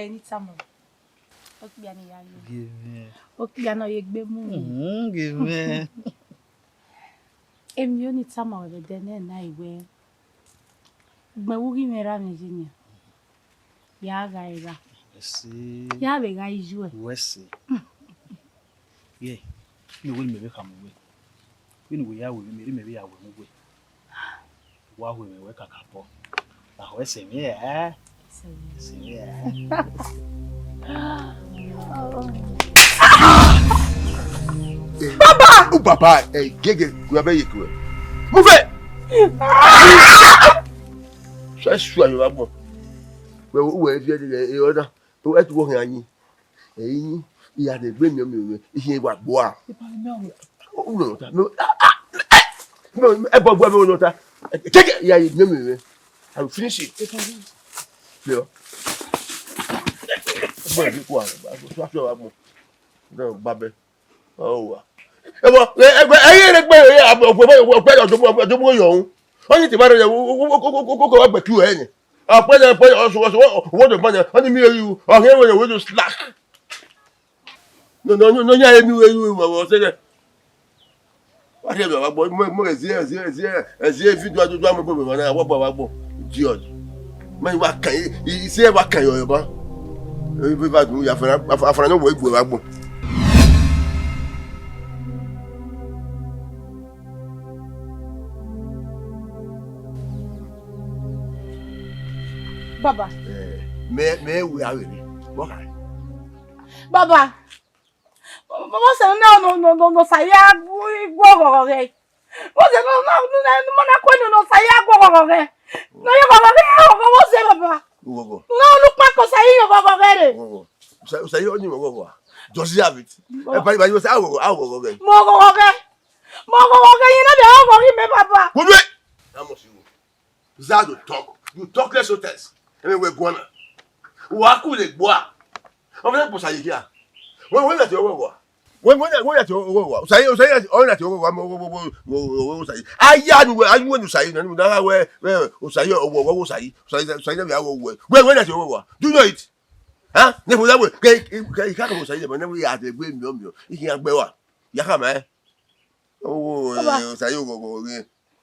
any time. Give me. Okay, I know you be moving. Give me. You need some of the dinner night where my woogie me ram Virginia. Ya guys. See. Ya be guys you. Westy. Yeah. You will maybe come away. When we are with me, maybe I will move. While we work a couple. Now, we're saying, yeah. Yeah. Papa! Oh, Papa! Hey, get it. You are very cool. Move it! So, sure you are more. Well, who is the other? To add one honey. Hey, he had a bring you. He was boy. Oh, no. No, no, take it. Yeah, you I will finish it. Yeah. No, Babe. Oh. Only the matter go back to any. Our president also was what the money, only me you are here when you will slack. No, I knew you were saying. What have you about more as if you do to drama when I walk about George. Man, what can you say? What can you about? You have no way to go. Baba. Me we are ready. Okay. Baba. Mama say no saya go. What's no saya go. No you go. What say Baba? Go. No look back say you go. Say you only go. Just have it. But you say I go. Mo go. You know the how go me Baba. Good way. How much you? Zado talk. You talk less so test. We're going. Waku le bois. On va pour ça hier. When that you go. When that you go. Say on that you go. Say. Aya nu to say na where o say o say. Say na we go. When that you go. Do you know it? Huh? Ne for that way. Ka ko say na we are the gbe mi o. Ikin agbe wa. Ya ka ma. Oh, say you go.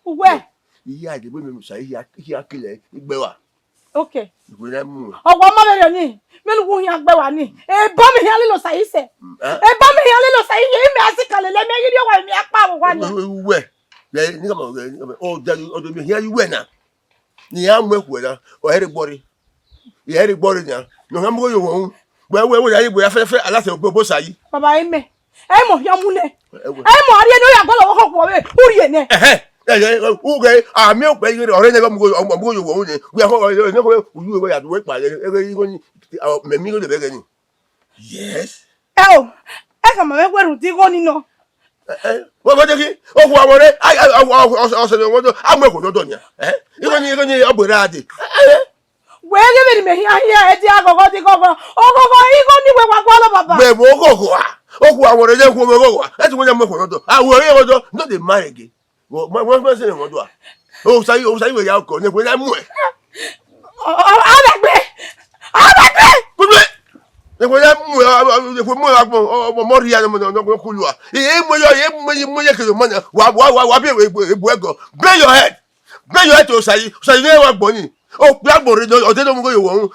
Where? Iya de gbe mi say ya kile igbe wa. Okay. Ọwọ́ ọmọ bẹ̀rẹ̀ ni mélòó wo yan gbé wa ni bá mi yan lílọ sàyí sẹ̀ bá mi yan lílọ sàyí yìí mi àsìkàlẹ̀ lẹ́mí ẹ̀yìn díẹ̀ wà mí apá àwọn wa ni. Wẹ̀ lẹ́yìn nígbà mọ̀ ọ̀dọ̀ mi yan wẹ̀ náà ni yà á mú ẹ̀kú ẹ̀ náà ọ̀hẹ́rẹ́ gbọ́rí náà ní ọ̀hán mú yòó wọ̀n wẹ́wẹ́ yà á yìí bóyá fẹ́fẹ́ aláṣẹ ògbó sàyí. Bàbá ẹ mẹ ẹ mọ̀ ya mú nẹ ẹ mọ̀ adé ní ó yà gbọ́dọ̀ wọ́kọ̀ pọ̀ bẹ́ẹ̀ ó rí ẹ̀ nẹ. Okay, me already go you won. We are you go at work by me me go the begin. Yes. Oh, I come me we ti go ni no. What go dey? O go amore. I so want am ko do nya. Igo ni oborade. We give me here e ti agogo ti gogo. Ogogo igo ni we wa gbo lo baba. Me mo gogo ah. O go amore je ko mo gogo. E ti mo nya mo ko do. Ah wo re go no dey marry again. Wọ́n fẹ́ sẹ́yìn ọdún à ó sáyé ìwé ọkọ̀ ní ìpínlẹ̀ mú ẹ̀. Àbẹ̀gbẹ́ gbogbo ẹ̀ ìpínlẹ̀ mú ẹ̀ ọmọ rí ẹni ọmọ kúlù à èyí mú yẹ kìlọ̀ mọ́nà wà bí èbú ẹ̀gọ́ bend your head to sáyé ní ẹwà gbọ́ ni ó pé àgbòrè ọ̀dẹ́ ló mú kó yòówó ọ̀hún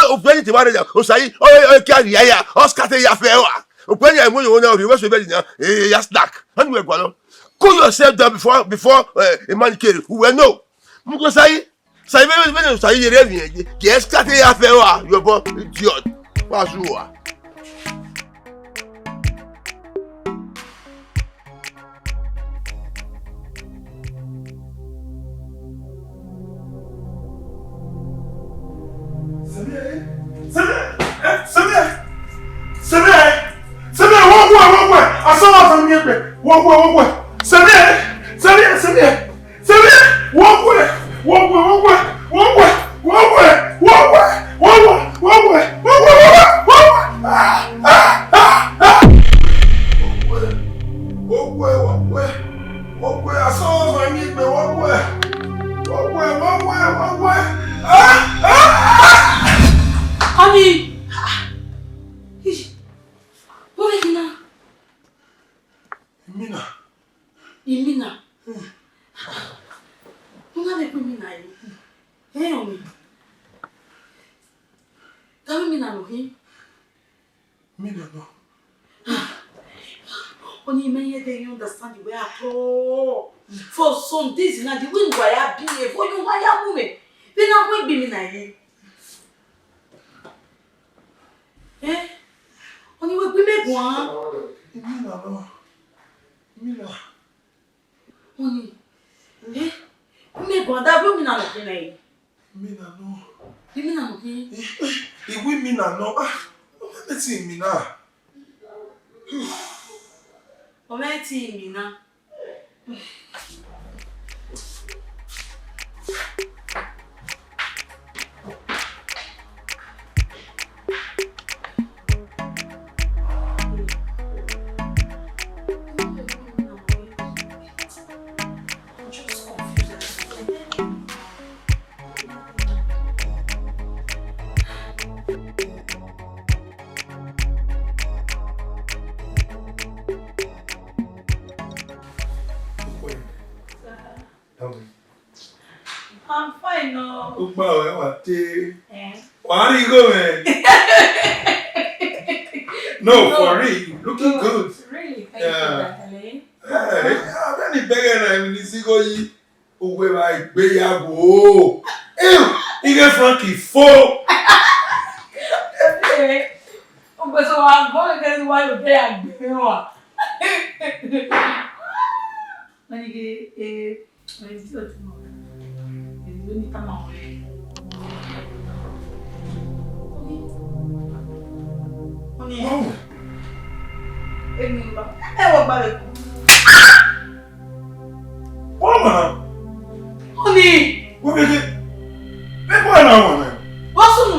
ó pé ní tìmá rẹ̀ jà ó sáyé ó kí àríyá yà ó skàtẹ́ yà fẹ́ wà ó pé ní ẹ̀mú yòówó náà rí wẹ́sọ̀ ibẹ̀ nìyà èyí yà snack wọ́n ní ẹ̀gbọ́n lọ. Cool yourself down before a man carry. Who will know? Mugo say when you say you ready. Yes, cut it off. You're born idiot. What's you? One. I saw from here. One. Samuel. One way. I saw from here. One way. Honey, Mina. Imina. Una de Mina. Omi. Tell me now, Mina no. Only may they understand the way at all. For some days now, the wind wire be for you wire woman. Then I won't be Mina. Eh? Only we make one. Mina no. Mina. Only. Eh? We make one that we Mina no. Mina no. Mina no. If we Mina no. Let's see Mina. Ometi Mina. I'm fine now. Where you go, man? No, for real. Looking good. Really? Thank you, darling. I'm any bigger than you go. Where I be ya go? You get Frankie 4. But so I'm going to get why you pay a big one. When you get when you go tomorrow. You need come on. Oh. Woman. Honey. What is it? Make one now, woman. What's on?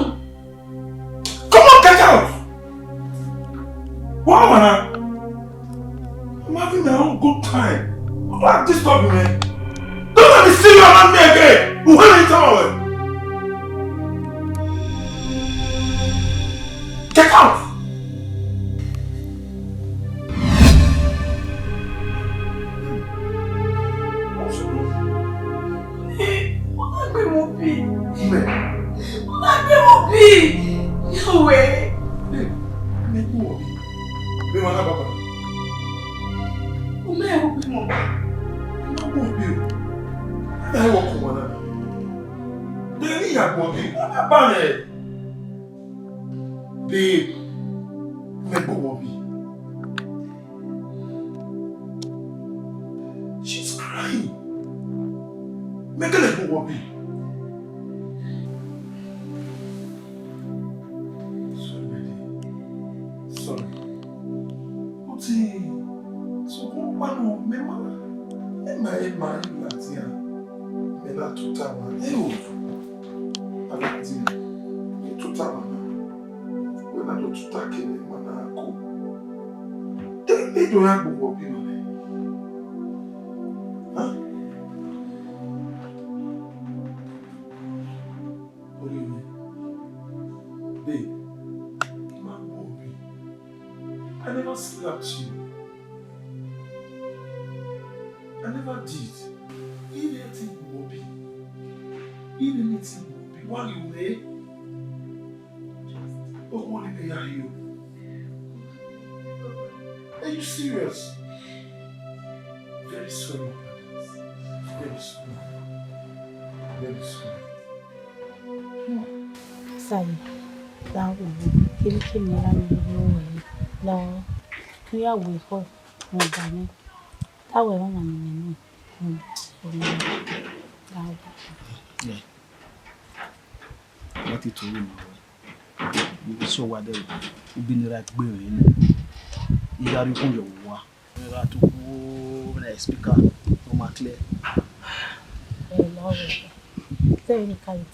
Come on, get out. Woman. I'm having my own good time. Don't disturb me, man. Don't let me see you around me again. Who will you tell me? Get out. No way. She's crying. Make her go. Sorry. So one Emma, Latia. Mela Tutawa. Alatia. Tutawa. When I don't talk in Manako. They don't have to walk in. Huh? What do you mean? Babe. I never slapped you. I never did. If anything will be. What you may? Oh, what are you? Are you serious? Very sorry. Very sorry. Very sorry. Sorry. That will be me around. No, we are with her. No, Danny. That way, I'm yeah. What it will you so what they will be like bearing. You are on your war. You are to go and speaker. No matter clear. Very kind.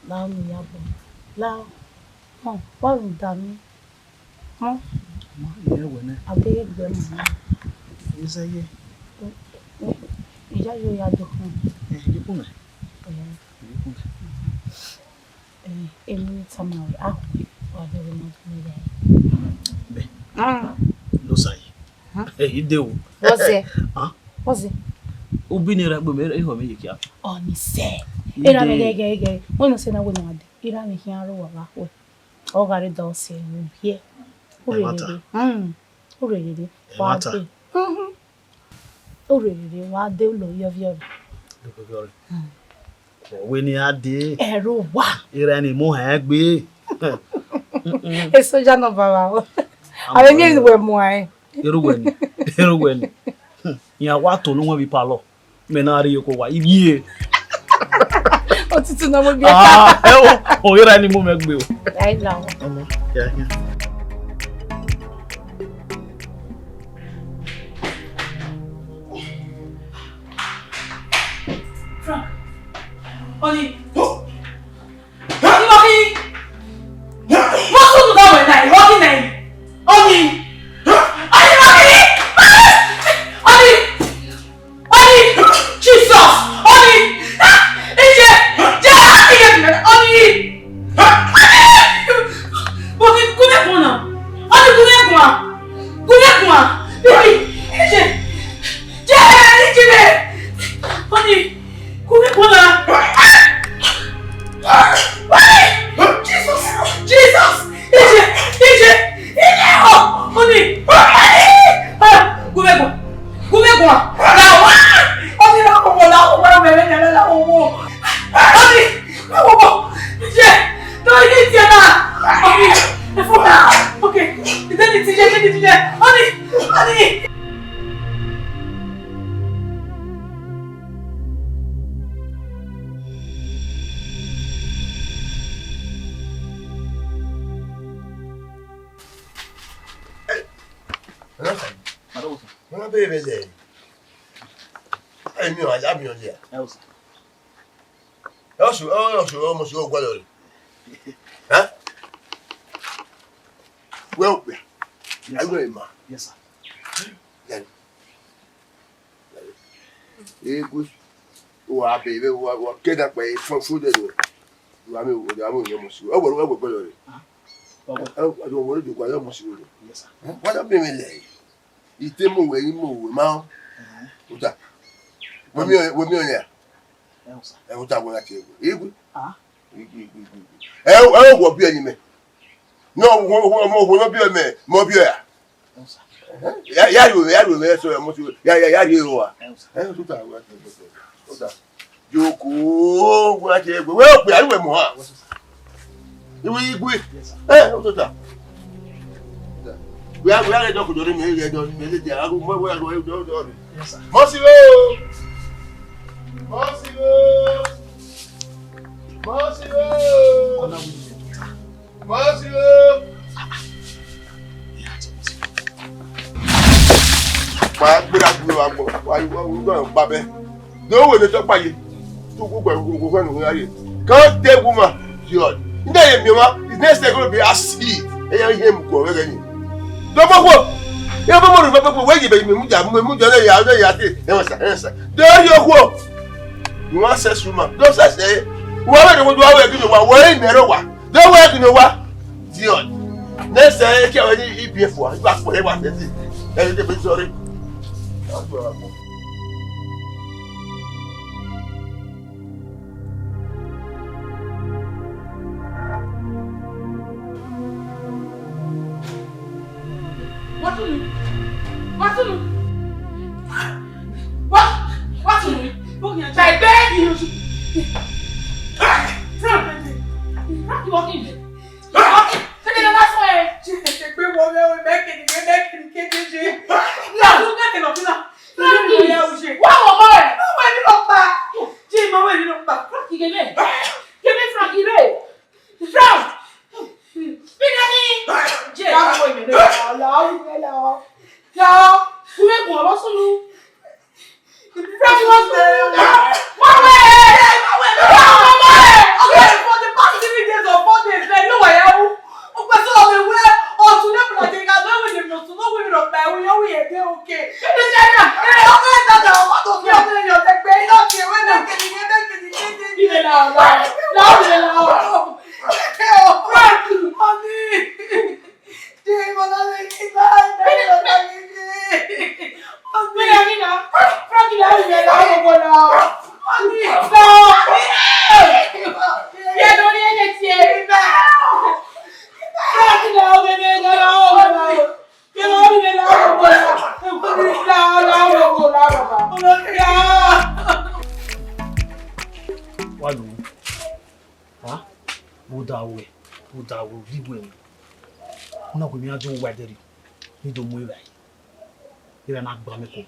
Now, me up. Now, what would done? Huh? Yeah, when I beg them. You say, yeah, you are the home. you put it. In some way, or the remote me there. No say. Idowu. What's it? What's it? Ubinira bumere iho me yikia. Oh, ni se. Ira me ge. When say na we no ade. Ira me hian ro wa we. O gari do se we here. Urede. Wa de. Urede wa de lo yo. We ni ade. Ero wa. Ira ni mo ha gbe. E soja no baba. Awe mi we mo ai. Ero weni. Ya wa to lo won bi pa lo. Me na ri ko wa ibie. Otutu na mo bi. O ira ni mo me gbe o. Ai la. Yeah. Frank. Oni. Oni. What's on the way now? What name? Oni. Jesus! Oni! Ije! Oni! Kunekuna! Baby! Ije! Oni! Kunekuna! Jesus! Ije! Oni! Kunekuna! Well, I will, ma. Yes, sir. Then, good. Oh, I baby, what get up by from food. I mean, almost. Oh, I don't want to do quite almost. Yes, sir. What a baby. Eat them away, move, mount. With that. With me, yeah. I will talk with you. I will be any. No, will not be a man, more beer. Yeah, so I must. Yeah, you are. Njoku, what you will be. I will more. You will be. We are a doctor during the day. I will go. Yes, sir. Can't take woman, God. Next they're going to be asleep. And him go again. Don't go. You have a more way, baby. There you go. You want sex woman? Don't say, whoever would do one way, never one. Don't work in the what? Dion. Next day, I can't eat before. You ask whatever they did. And they'll be sorry. I beg you. Frank, you walking there? Take it that way. Take me one way. Make it. Yeah, look at it. Frank, wow, boy. No way, you look back. Jim, no way, you look back. Frank, give me. Frank, give me. Frank. Speak at me. Jim, hello. Yeah, who make one? What's on you? Frank, what's on you? One way. Okay, for the past 3 days or 4 days, like no way. Frankie, let me now. Yeah, don't need it here. Frankie, now, baby, now. You know me now. What do? Huh? Budawe, Viwe. Una ko mi ajo wederi. Ni do mo ibai. Ira na gba me ko.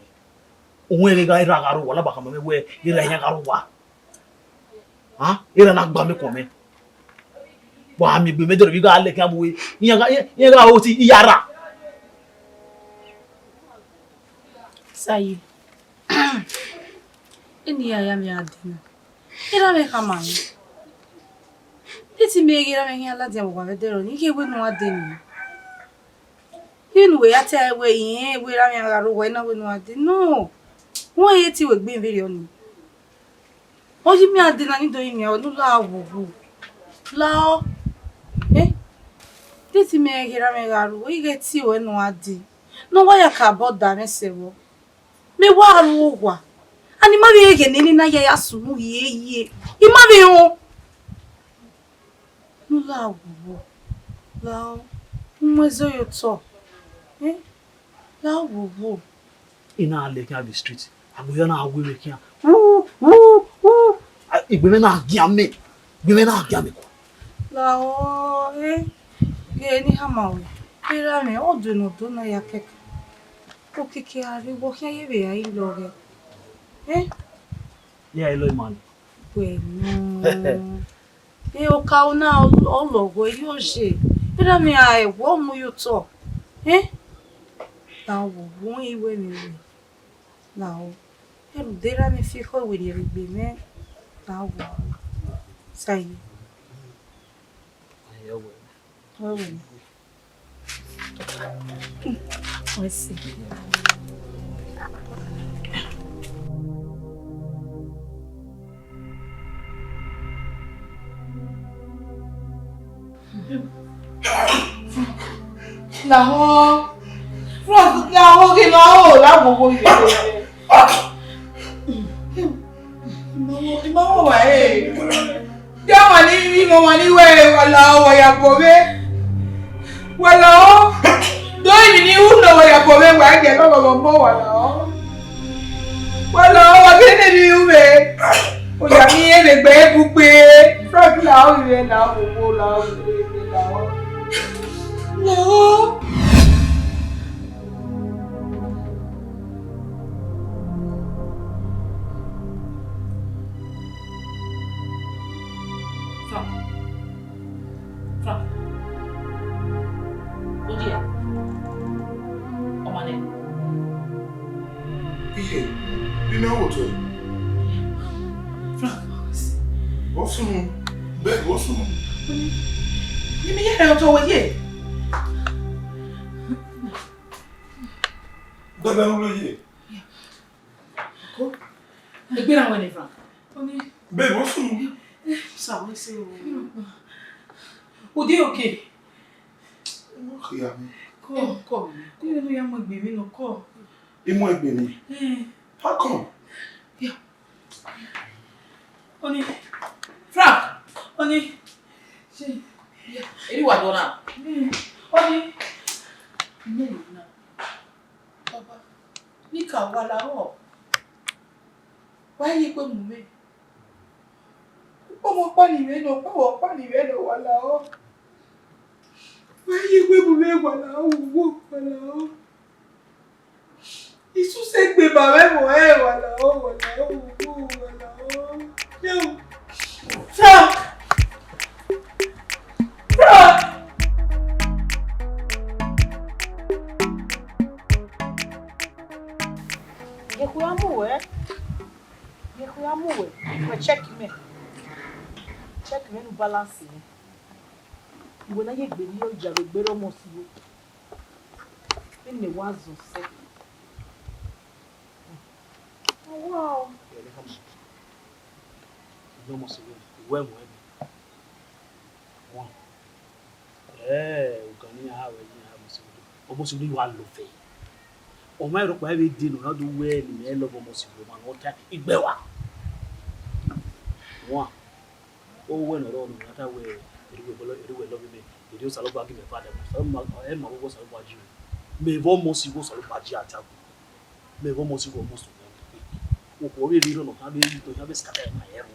Ohun ere ga ira garu wala baka me we ira yan garu wa. Huh? Ira na gba me ko me. Bo ami gbe me do bi ga le kan bo we. Yan ga o ti iyara. Sayi. Ini ya mi adina. Ira me kamani. Iti me ira me yan la dia wo vedero ni ke we no adeni. Inu we ate we yin we ra me garu we na we no adeni. No. Wọ́n yé tí we gbé video ni. O ji mi adina ni do yin mi o nu la wo. La o. Iti me ira me garu we get tí we no adi. No wa ya ka boda me sewo. Me wa ru wa. Ani ma be ge ni na ya sunu ye. I ma be o. Nu la wo. La o. Mo zo yo to. La wo. Ina le kan the street. Abuya na agwe me kan. Igbe me na gian me. Ko. La o ge ni hamawe. Ira me o do no do na ya keke. O keke ari wo kia ye be ai loge. Yeah, ilo man. Bueno. O ka na o logo yo je. Ira me ai wo mu yo to. La wo won iwe mi. La o. Eru dera me fico we ri be me. La wo. Sai. Ayo we. Oh. Let's see. Now, okay, now, that will go. No way. Yeah, money, way, allow ya bobe. Well, don't you know where you're going? Where I get over more. Well, I can't you, man. Oh, you're here, the bed, book, pay. From now, you now, no. Frank. Oh dear. Omane. Iye. You know what? Frank. What's wrong? Beg, what's wrong? You mean you don't know what yet? That I don't know. Go. I've been away from. Beg, what's wrong? So we say. Odi okay. Come. You know you am baby no come. Imo egbe ni. How come? Yeah. Oni. Frank. Oni. She. Yeah. Eri wa dona. Oni. No. Papa. Nika wala o. Why you go mume? Omo pani we no wala o. Why you go mume wala o? Isu se gbe baba mo wala o. Yo. Frank. Yekuyamuwe. We check me no balance ni. Iwe na ye gbe ni o jaro gbe romo si wo. Ni wazo se. Oh wow. Romo si wo. We One. Ugani ha we ni ha mo si wo. Omo si wo wa lo fe. O mai ro pa e di no na do we ni me lo mo si bo ma no ta igbewa. Wa. O we no ro no na ta we eri we love me. Edo salo ba gi me father. So ma e ma wo salo ba ji. Me bo mo si wo salo ba ji ata. Me bo mo si wo mo so. O ko we ri no ka be yi to ya be skata ma e ro.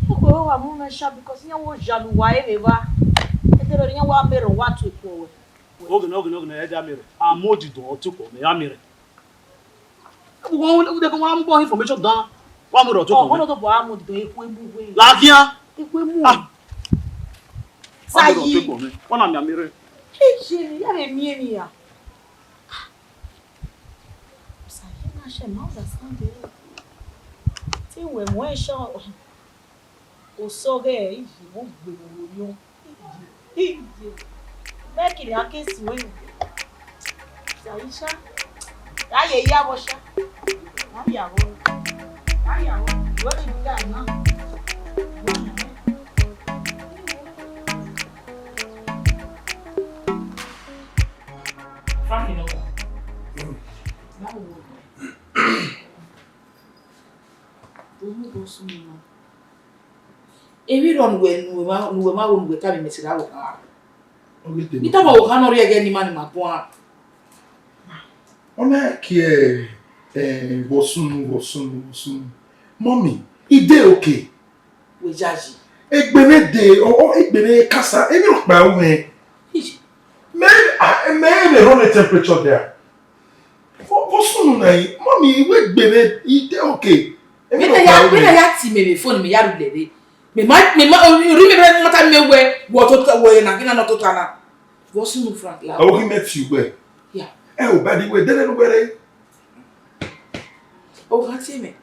Ko wa mu na sha because nya wo jalu wa e me ba. E te ro nya wa me ro wa to ko we. Oge na e da mere. Amodi do to ko me ya mere. Wo de ko wa mo information dan. Wa mo ro to ko. Oh, no to bo amodi do eku ebu we. La kian. Eku emu. Sayi. Wọ́n na mi amire. Ṣe ni ya re mi emi ya. Sayi na ṣe ma understand it. Tí we mo e ṣan o so ge yi mo gbe wo yo. Make it akesi we. Sayi sha. Ya ye ya bo sha. Ma ya wo. Ma ya wo. Wo ni ga na. Ebi ron we ma won we ka mi mesira wo ka. Ni ta wo ka no ri ege ni ma ni ma po a. Ona ki bosun. Mommy, ide okay. We jaji. Egbene de o egbene kasa, emi ro pa o me. Me run the temperature there. Bosun na yi, mommy, we egbene ide okay. Me na ya ti me phone me ya ru lede. Me ma ri me mata me we wo to we na kina no to kana. Bosun Frank la. I will met you where. Yeah. Oh, by the way, then where? O ka ti me.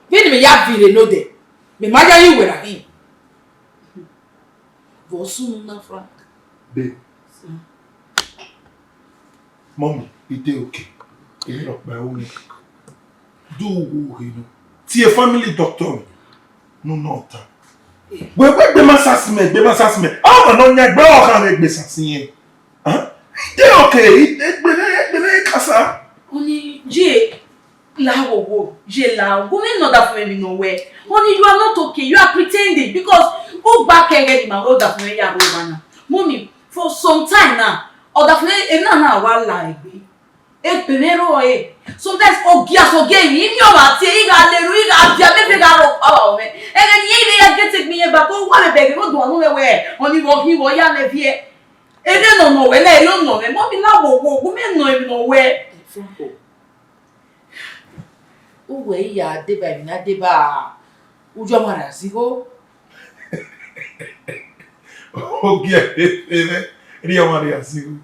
Vini me ya vile no de. Me ma ya yi we na hin. Bosun na Frank. Babe. Mommy, it is okay. You know, by all means. Do you know? See a family doctor. No, not. We be massasme. Oh, no, nya gbe o kan be sasin. Huh? It is okay. It be kasa. Oni je la wo. Je la. Go me know that for me nowhere. Honey, you are not okay. You are pretending because go back again my older for me ya go bana. Mommy, for some time now, other for me na wa la egbe. Penero e. Sometimes ogia mi mi o ma ti I ga leru I ga bia me fe ga ro pa o me. E ga ni e ya get me ba ko wa me be go do anu we. Oni wo ki wo ya le vie. E de no we le lo no me. Mommy na wo me no we. Franco. Uwe ya de ba na de ba. Ujo mara sigo. Ogia ria Maria sigo.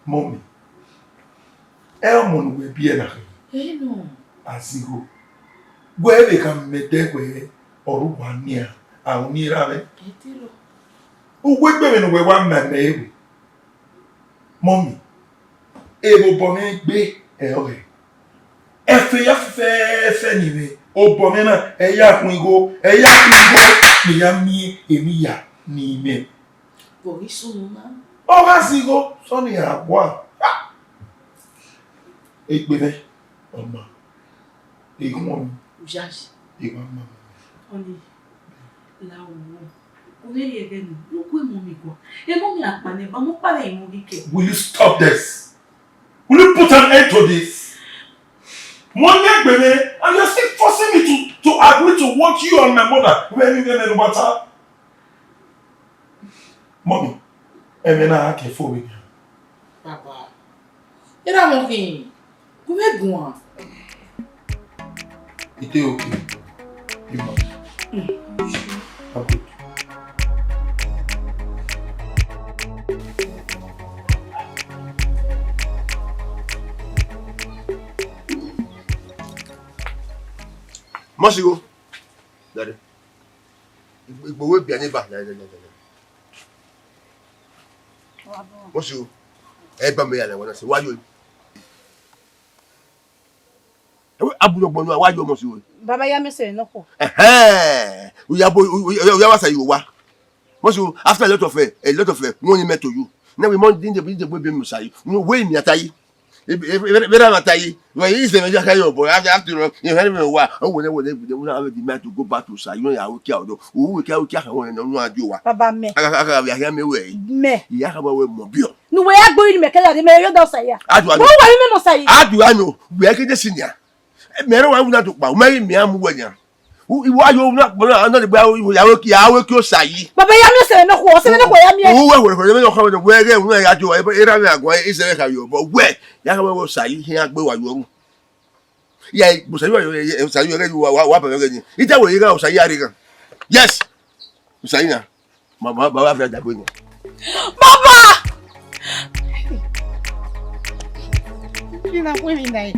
Mommy. Elmon we be na. No. Asigo. Where they can make that way or one near our near ave. Oh, wait, baby, no way one man, baby. Mommy. Ebo bonnet be away. Anyway. Oh, Bomena, a yak we go, a yak we go, me, Emiya, ni me. Borisuna. Oh, Asigo, Sonny, what? Ekbene oma egun ujaji egun mama oni la wo oneri egenu lo ku emo mi go emo mi apane ba mo pare emo bike. Will you stop this? Will you put an end to this? Money Ekbene, and you're still forcing me to agree to what you and my mother when you no matter. Mommy, Emena ake for me. Papa. Era mo kin. Como é bom? It is okay. You must. I'm good. Must you go? Daddy. It will be any back. Must you? Evba me and I want to say, why you? Abu no why you must you? Baba ya me say no ko. We are say you wa. Most after a lot of money met to you. Now we want the baby Musai. No way me atai. Atai. Why is the major carrier boy? After you have a while. Oh, whenever they will have a demand to go back to Sai, I will kill. Who will kill one and no do. Baba me. I hear me way. Me. Yahaba mobile. No way I go in me kaya di me yo do say. I do. Who wa me no say? I do. I know. We are getting senior. Mero wa una to pa. Marry me am wanya. Why you not the bow? I will kill Sai. Baba ya me say no ko, say no ko ya me. Who will where I do? I is a you, but where Yahaba will say here go you. Yeah, but you what again. It's a way you go, Sayariga. Yes, Sayina. Mama, Baba, Baba! You're not winning, Baba!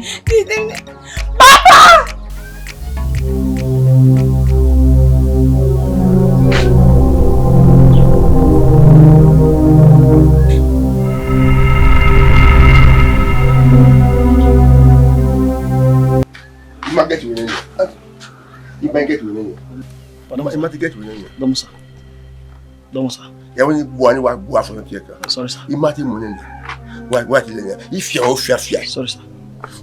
You might get to you might get to you might get to Domusa. You only one for the theater. Sorry, sir. You might what if you're fair. Sorry, sir.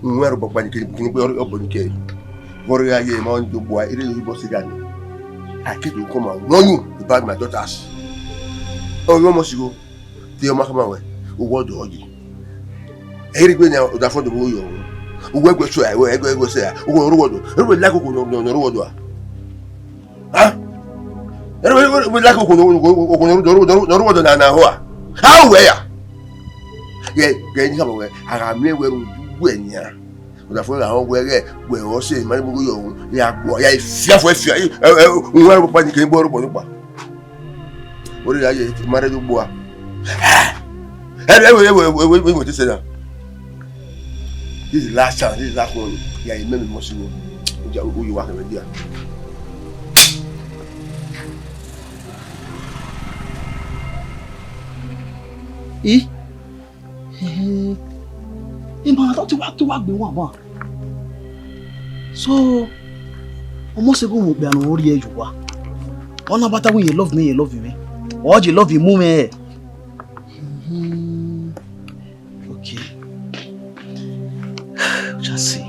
Where about when you can open the Warrior, you want to boy, it is possible. I keep you come on, no, you about my daughters. Oh, you must go to your Mahama. Who want to argue? Eric went out of the boy. Who work with try, where I go say, who would like no road. Huh? We like no road. How where? Yeah, getting away. I am near when ya. But I thought I where all say, my boy, yeah, boy, I fear for fear. Where panic came borrow. What did I marry the boy? We want to say that. This is last chance, this is last one. Yeah, you remember most of who you are with there. Man, I thought to work be one. So, almost a go be an old age. One about when you love me, you love me. Or you love you, moment. Okay. Just see.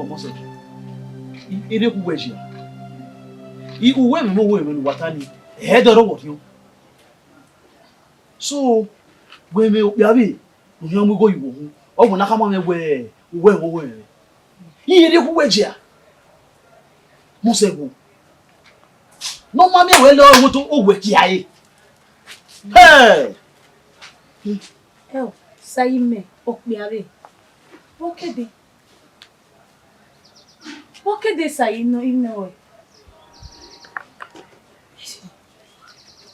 Mose. Ere ku weji. I uwe me mo we me watani. E do ro what you. So we me obiabe. Mo yan mo go iwo hu. O mo na ka ma me we mo we. I ere ku weji a. Mose go. No ma me we lo mo to ogwe ki aye. Hey. Sayime obiabe. Okede. What can they say in no?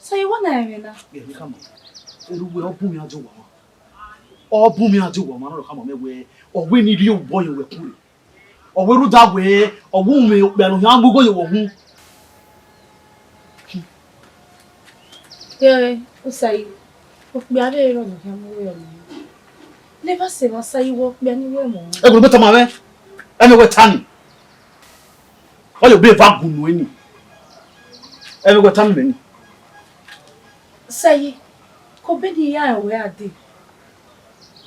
So you want to know? Yeah, come on. We all boom ya do. All boom ya do. Man, come on, me or we need you boy we cool. Or we do that way. Or we me be no yan go you hu. Yeah, o say. O be ave ro no yan we o. Never say what say work be anywhere mo. E go better ma me. Eme go tani. All you be va gunu eni. Eme go tani meni. Say, ko be di ya we ade.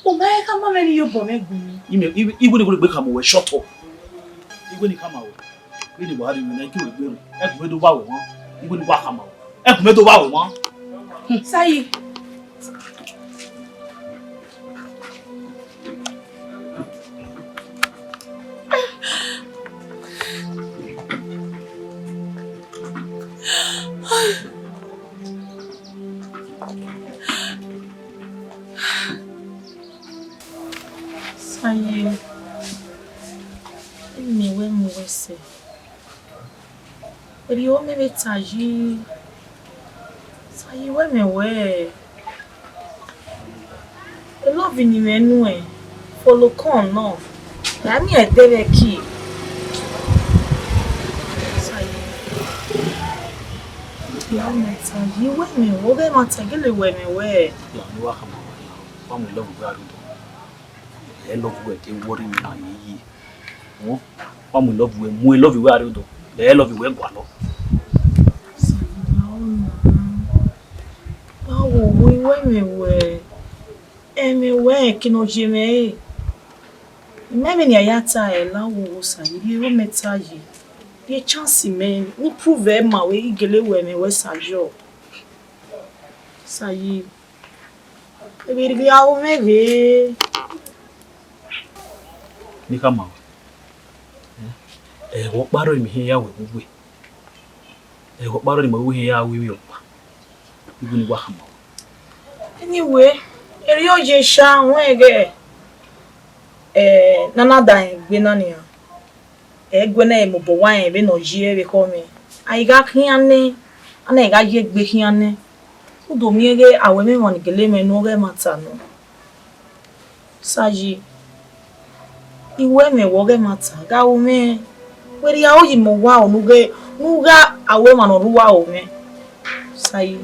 O ma ka ma meni yo bo me gunu. Igwe ni go gbe kamo we shut up. Igwe ni kama we. We ni Buhari ni ki we gberu. E ku me do ba we won. Igwe ni wa kama we. E ku me do ba we won. Say. Saye, me se. Eri o me betaji. Saye we. E love ni menu e. Follow con no. Na mi e debe ki. Saye. Ya metaji we be matagele we. Ya ni wa kama wa. Wa mo love gari. I love you, they worry me now. Oh, I'm love you, more love you, where you do. They love you, where go along. Oh, we were. Anyway, kino jime. Maybe near yata e la wo sa. You will metaji. The chance me. We prove my way. Gele we sajo. Sayi. Ebi ri awo mebe. Ni kama wo kparo mi he ya we gugwe wo kparo ni ma we he ya we opa ibu ni wa kama anyway eri oje sha won ege nana dan gbe na ni egwe na e mo bo wan e be no ji e be ko mi ai ga kian ni ana ga je gbe kian ni udo mi ege awe me won gele me no ge mata no saji iwe me woge mata ga o me weri ya oyi mo wa o nuga awe ma no ruwa o me sai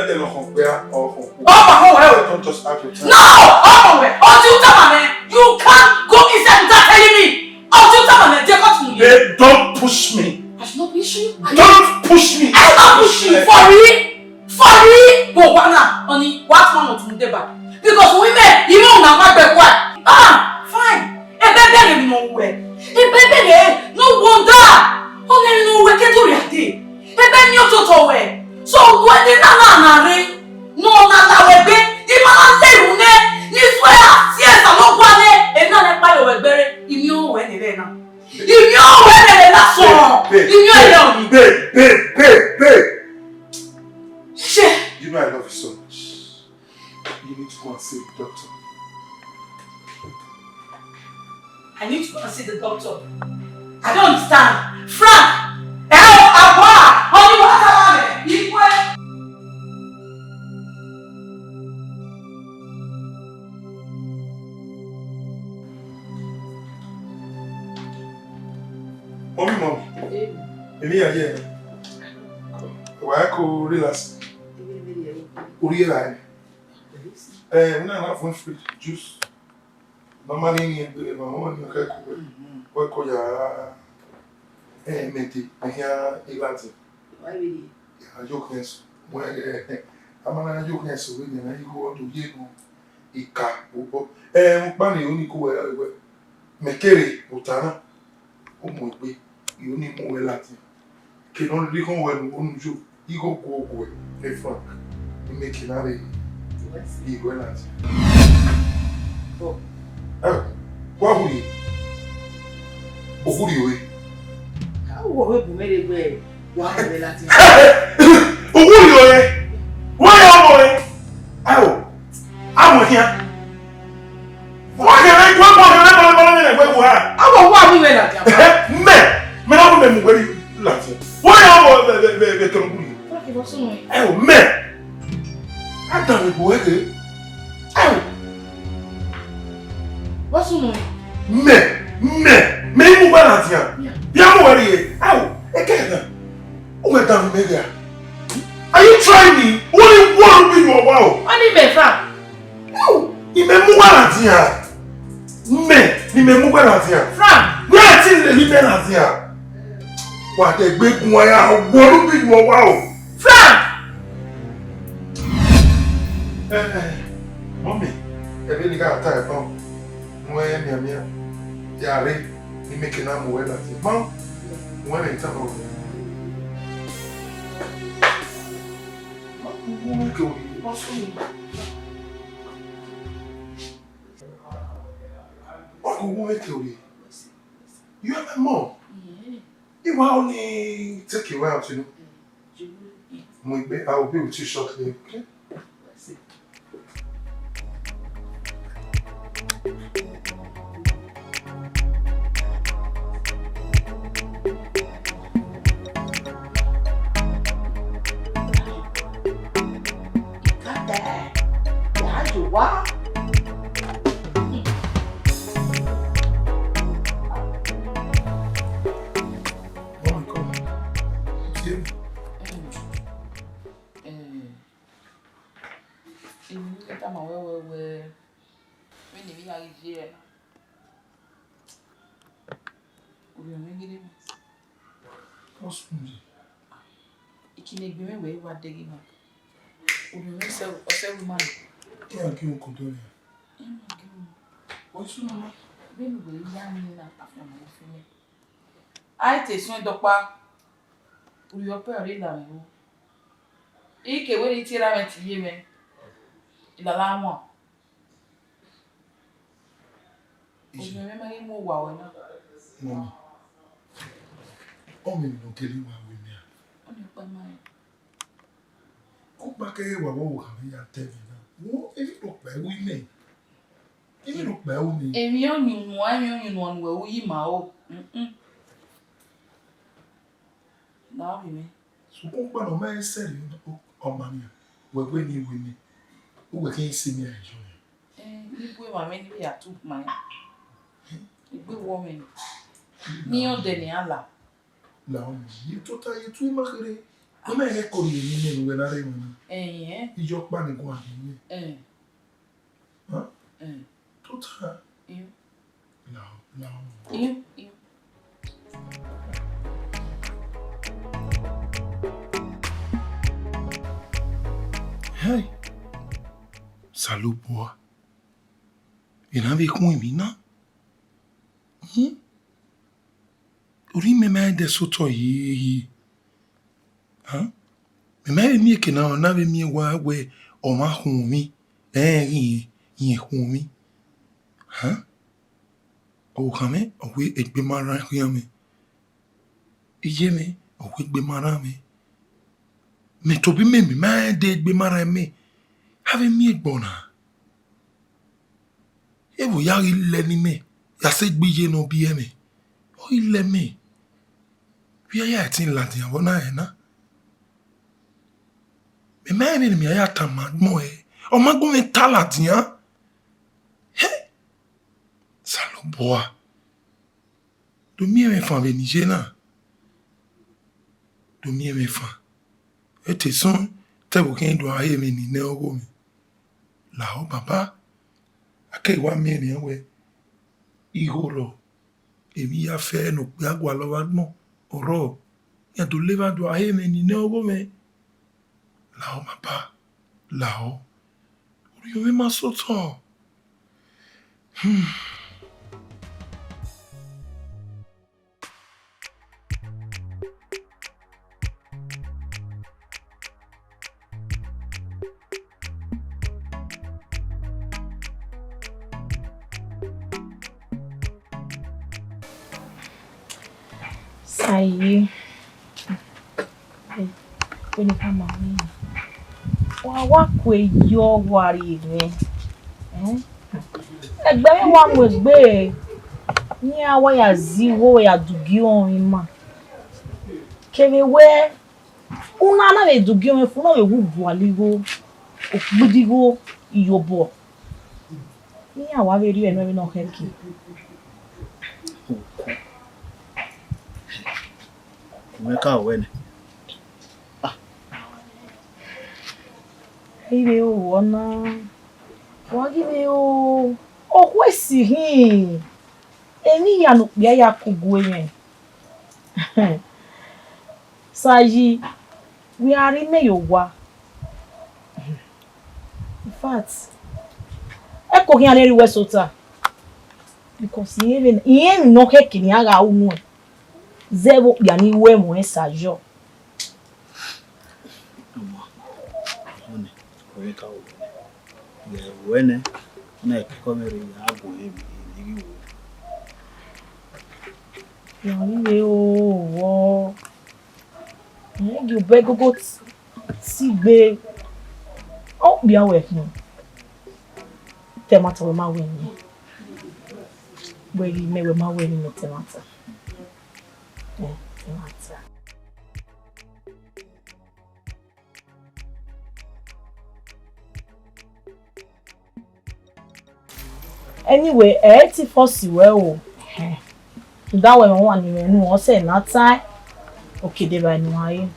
de lo compare or don't just have your time. No! You can't go inside without telling me! Babe, don't push me. I should not push you. Don't push me. I should not push you. For real? Go, honey, what's one or two deba? Because women, you know, now my back what? Fine. A baby nowhere. No wonder. Only no we can do it. A baby no to way. So when they na no we the man say une. This way yes, I'm not one. And not a pile of berry. You know when they now. You know when they last song. You know Babe. Shit. You know I love you so much. You need to go and see the doctor. I need to go and see the doctor. I don't understand. Frank! Only what happened? Mommy. Emi ya here. Why go relax? Uriela. Na phone free juice. Mama ni mama ni ka ko ya menti ahia ilati. Why be? Ya joknes. Amana joknes we ni na iko to ye no ika obo. Mpa ni oni ko we mekere utana. Omo gbe yoni mo we lati. Ke no ri kon we onju igo go e Frank. Make it out of you go out. Oh, what would you? What would you? How would you make it way? What are they Latin? Who are you? Why are you? Oh, I'm here. Why can I go on? I want one minute. Me not remember where you Latin. Why are you? Oh, man! I don't know what it is. Oh! What's the name? Me move on here. Yeah, what are you? Oh, again. Oh, damn me there. Are you trying me? Only one be your wow. Only me, Frank. Oh, you may move on here. Me move on here. Frank! Where is the living on here? What a big one, what be your wow. Frank! Mommy, every nigga type of when you're ready, you make an arm well at it. Mom, when it's over. What will make you? You have a mom. You will only take you out, you know. I will be with you shortly, okay? Wow. Ikinegbe we wa degi ma. Obi se woman. Yeah, give me control. What's your name? Bẹ́ẹ̀ni we ya mi na afia mo fi mi. Ai te sun dopa. Uri ope ori la mi. Ike we ni tira me ti ye me. Ilala mo. Obi me ma mo wa we na. Mommy. O me no kele wa we mi a. Oni pa mai. Ko ba ke wa wo ka mi ya tell me now. Wo e lo pe we me. Èmi ló pẹ́ ó ni. Èmi ò ní nu ọ̀nù ẹ̀wù yìí máa ó. Náà rí mi. Ṣùgbọ́n gbọ́dọ̀ máa ń sẹ́rì ọmọ mi wẹ̀wẹ́ ní ìwé mi. Ó wẹ̀ kí n sinmi àìjọ yẹn. Níbo ìwà mi níbi àtúpọ̀ máa ìgbé wọ́ mi ní ọ̀dẹ̀ ní àlà. Làwọn yìí tó táyé tún máa kéré. Come here, call me. When I remember. Eh. You just panic one. Huh? Total. No. You. Hey. Salut, boy. You n'avez con mi, non? Uri me me de soto yi. Huh? Me mi ke na na be mi wa we o ma hun mi. Yin hun mi. Huh? O kame o we egbe mara yan mi. Iye mi o we egbe mara mi. Me to bi me de egbe mara mi. Have mi egbona. E wo ya ile ni me. Ya se gbiye no bi e me. O ile me. Bi ya tin lati ya wona e na. Me mi ya ta magmo e. O magmo me talati ya. He. Salo boa. Do mi me fan be Niger na. Do mi me fan. E te son te bo kin do aye me ni ne ogo mi. La o baba. Ake wa mi ni we. Ihoro. Èmi ya fẹ́ no pe agwa lo wa gbon oro ya to le ba do aye me ni ne ogo me la o ma pa la o ori o me ma so to Aí. When you come on, what way your worry, ẹgbẹ́ mi wà mọ̀ gbé ní àwọn ya ziwo ya dugion ima kere we una na le dugion fún na we wubu aligo okbudigo iyobo ní àwa be rí ẹnu mi na keke Meka wene. Ibe o wona wagibe o kwesi hin eni ya no bia ya kugu yen sayi we are in meyowa in fact e ko hin aneri wesota because even no keke ni aga unu zero bia ni we mo sajo Meka wene na ekomere ya agbo ebi ni wo. Yari o you beg go ti gbe o bi awe fun temata we ma we ni we me we ma we ni temata temata anyway ti force we o that way won ni enu o se na tai okede ba ni aye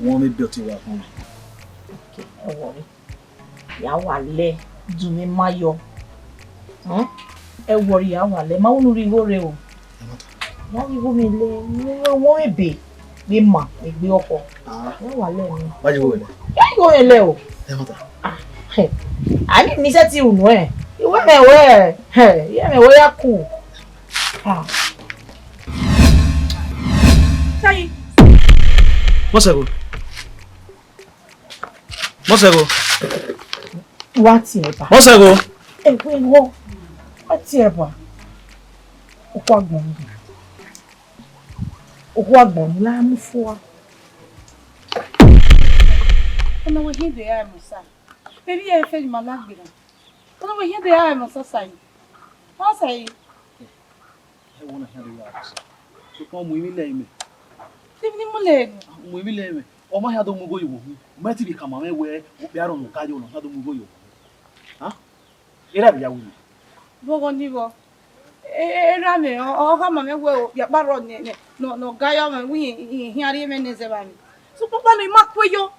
wọ́n me built wa fún mi. Okay, worry ya wa le du mi mayo worry ya wa le ma wonu ri gore o ya wi go mi le won ebe mi ma egbe oko ya wa le ni Wá je wo le. ya go ele o ani mi se ti unu e iwe me we ye me we ya ku sai Mosego. what eba Mosego. we wo what eba okwa gbon la mu fo wa Ona we hin de ya musa. Baby ya fe ma lagbira. Ona we hin de ya musa sai. Ma sai. E wona hia de ya. So ko mu mi le mi. Tibi ni mu le. Mu mi le mi. O ma hia do mu go yo hu. Ma ti bi kama me we o bi aro no ka do mu go yo. Ha? Era bi ya wu. Bogo ni bo. Rame, or Hamame will get baron, no Guyam, we hear him in his event. So, Papa, we mark with you.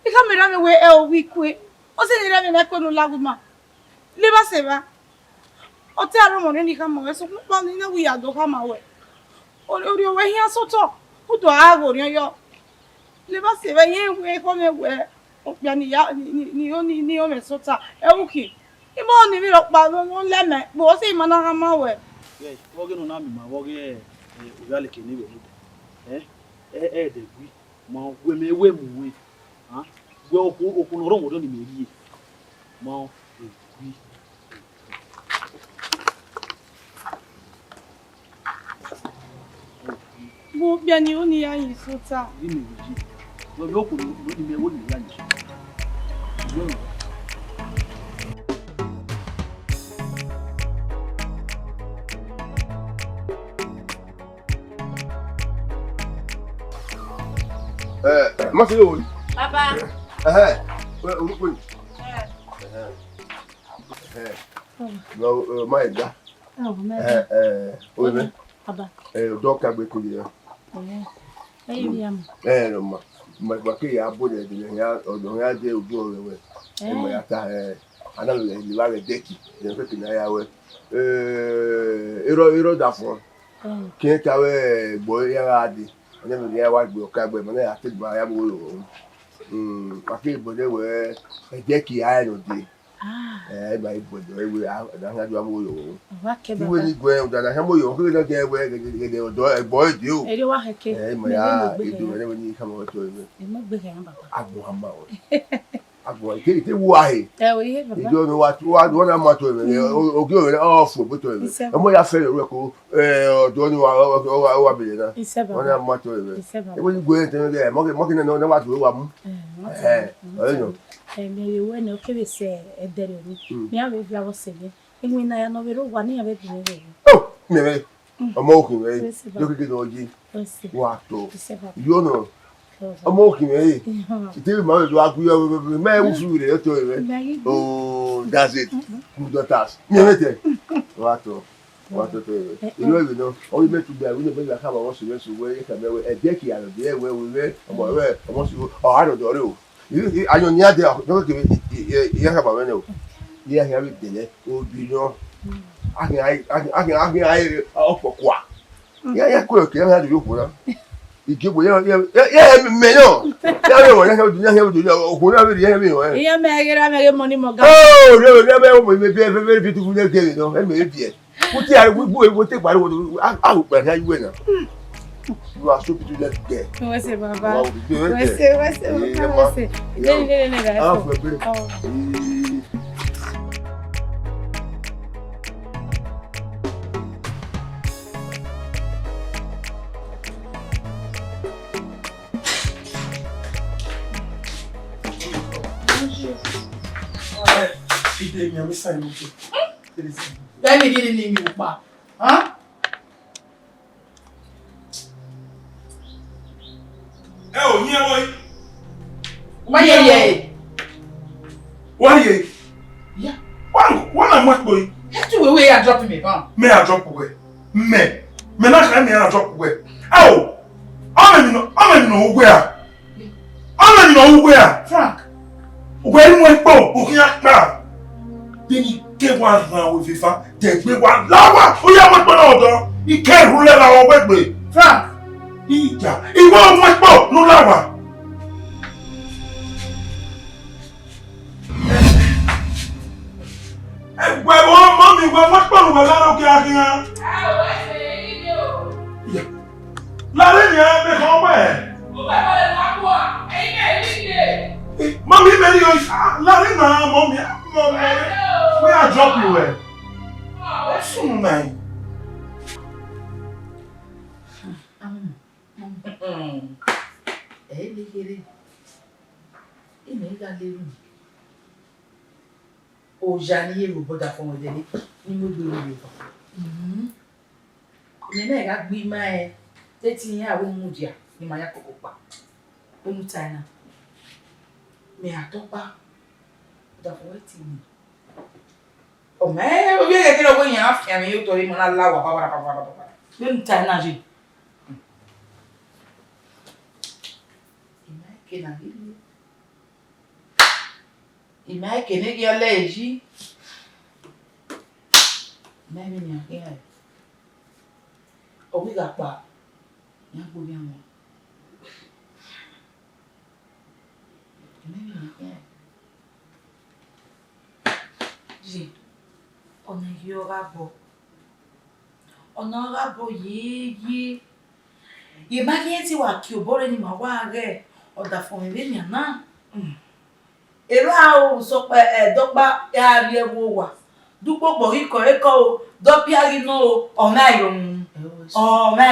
He come around away, we quit. Or say, Rame, I couldn't love ma. Leave us ever. Or tell him on any come away, so Papa, we are do come away. Or your way here so talk. Who do I have on your? Leave us ever, ye way from where. Ni only ni o me sota e wuki imo ni mi ro pa no leme bo se ma na ma we Yes, woge no na mi ma woge uyale ke ni we mu de de gwi ma we me we mu we ha we oku no ro mo do ni me rie ma gwi bo bia ni oni ya yi sota ni me rie we oku no ni me wo ni ya ni Mas eu. Papa. No, my God. Oi, Papa. o Doc Agbes Parliament. No, mas aqui é a bolha de ganhar, ou ganhar de o bolo, é mais até a não levar o deck, não sei que não é a Euro da fome. Quem é que é boi é a de, não me é o Agbe, o Cabo, mas é a ter vai a bolo. Aqui bolha é deck aí no dia. Vai bolha, é na do bolo. Vai que baba. Ni gwe o da na mo yo, ko na ke we o do e boy di o. Ele wa heke. Ma ya, Edo na ni ka mo to e. E mo gbe kan baba. Agbo hamba o. Agbo ke wo ahe. O ye baba. Edo no wa na mo to e. O ge o na off bo to e. E mo ya fe re ko o do ni wa be na. O na mo to e. E wo ni gwe te e mo ke na na wa to wa mu. O no. Me we no ke be se e dere ni. Me ave via wo se ni. Emi na ya no be ro wa ni ave bi ni. Oh, me. Ọmọ òkè rẹ̀ lókèké náà jí wà tó yóò náà ọmọ òkè rẹ̀ ìtẹ́lẹ̀ máa ń lọ agbóyọ̀ mẹ́rin fún rẹ̀ lọ́tọ̀ rẹ̀ ooo that's it good daughters ní ẹ̀mẹ́tẹ̀ wà tó tó rẹ̀ ìlú ẹ̀rẹ̀ náà ọmọ ìbẹ̀ tó gbà wílé bẹ́ẹ̀ ká àwọn sọ̀rọ̀ sọ̀rọ̀ ẹ̀ kà mẹ́wẹ́ ẹ̀jẹ̀ kì í àròdì ẹ̀wẹ̀ wẹ̀ ọmọ rẹ̀ ọmọ sọ̀rọ̀ ọ̀hánàdọ̀ rẹ̀ o àyàn ní adé lókèké ìyá kà bàbá náà o ìyá kà bẹ̀ tẹ̀lé obìnrin Akin ọ̀pọ̀ kwa. Ya kúrò kí ẹ yóò kúrò. Ìgbébò yẹ mẹ náà. Yẹ wọ̀ yẹ òkú náà bẹ̀rẹ̀ yẹ mi wọ̀ ẹ́. Ìyá mẹ́gẹ́rẹ́ mọ́ ní mọ̀ gá. Ó rẹ̀ ọmọ mi bí ẹ fi tukú lẹ́gẹ̀rẹ̀ náà ẹ mẹ́rẹ̀ bí ẹ. Kó tí a gbogbo èwo tẹ̀ parí wọn àwọn pẹ̀lú ayé wẹ̀ náà. Lu aṣọ bí tu lẹ́gẹ̀. Wọ́n ṣe bàbá. Wọ́n ṣe. Ide mi amisa ni mo. Bẹ́ẹ̀ni kí ni mi ò pa? Ẹ ò ní ẹwọ́ yìí. Wáyé. Yeah. Wọ́n náà mọ̀ pé yìí. Ẹ tún wéwé yà drop mi bá. Mẹ́ à drop wẹ̀. Mẹ́ náà kàn mí à drop wẹ̀. Ẹ ò ọmọ mi nà owó à. Ọmọ mi nà owó à. Frank. Ògbẹ́ inú ẹ pọ̀ òkè àpá. Bẹ́ẹ̀ni ké wa ràn àwọn ìfẹ́fà tẹ̀gbẹ́ wa láwà ó yá wọ́n pọ̀ náà ọ̀dọ́. Ike ìrúlẹ̀ làwọn wẹ́gbẹ̀. Frank. Ìjà ìwọ ọmọ pọ̀ ló láwà. Ẹgbẹ́ wọn mọ́ mi wọ́n pọ̀ lù wẹ̀ lára òkè àfihàn. Láàrin ni ẹ bẹ kọ́ pẹ́. Mọ́mí mẹ́rin yóò láàrin náà mọ́mí we are drop you ẹ̀. Ó sùn náà. Ẹ lè kéré. Ìmọ̀ ìgbà lérò. Òòjà ni èrò bọ́dà fún ọdẹ ní mo gbé orí ọ̀pọ̀. Ìmọ̀ náà ìgbà gbé máa ẹ tẹ́tí yẹn àwọn ohun ìjà ni màá yà kọ̀kọ̀ pa. Ó mú ta náà. Mi àtọ́pá bọ́dà fún ẹ tì mí. Oh man, we get it when you have to me to him na lawa papa. Dem tai na je. Ima ke ne ya leji. Mami ni akin. O mi ga pa. Ya bo bi àwọn. Mami ni akin. Ji. Ọ̀nà yìí ọ̀rá bọ̀ yéé yìí má kí ẹ ti wà kí o bọ́rẹ̀ ni màá wá rẹ̀ ọ̀dà fún mi lẹ́yìn náà èrò àwọn sọ pé ẹ̀ẹ́dọ́gba ẹ̀hárí ẹ̀wọ̀ wà dúpọ̀ pọ̀ ikọ̀ ẹ̀kọ́ o dọ́píárì náà o ọ̀mẹ́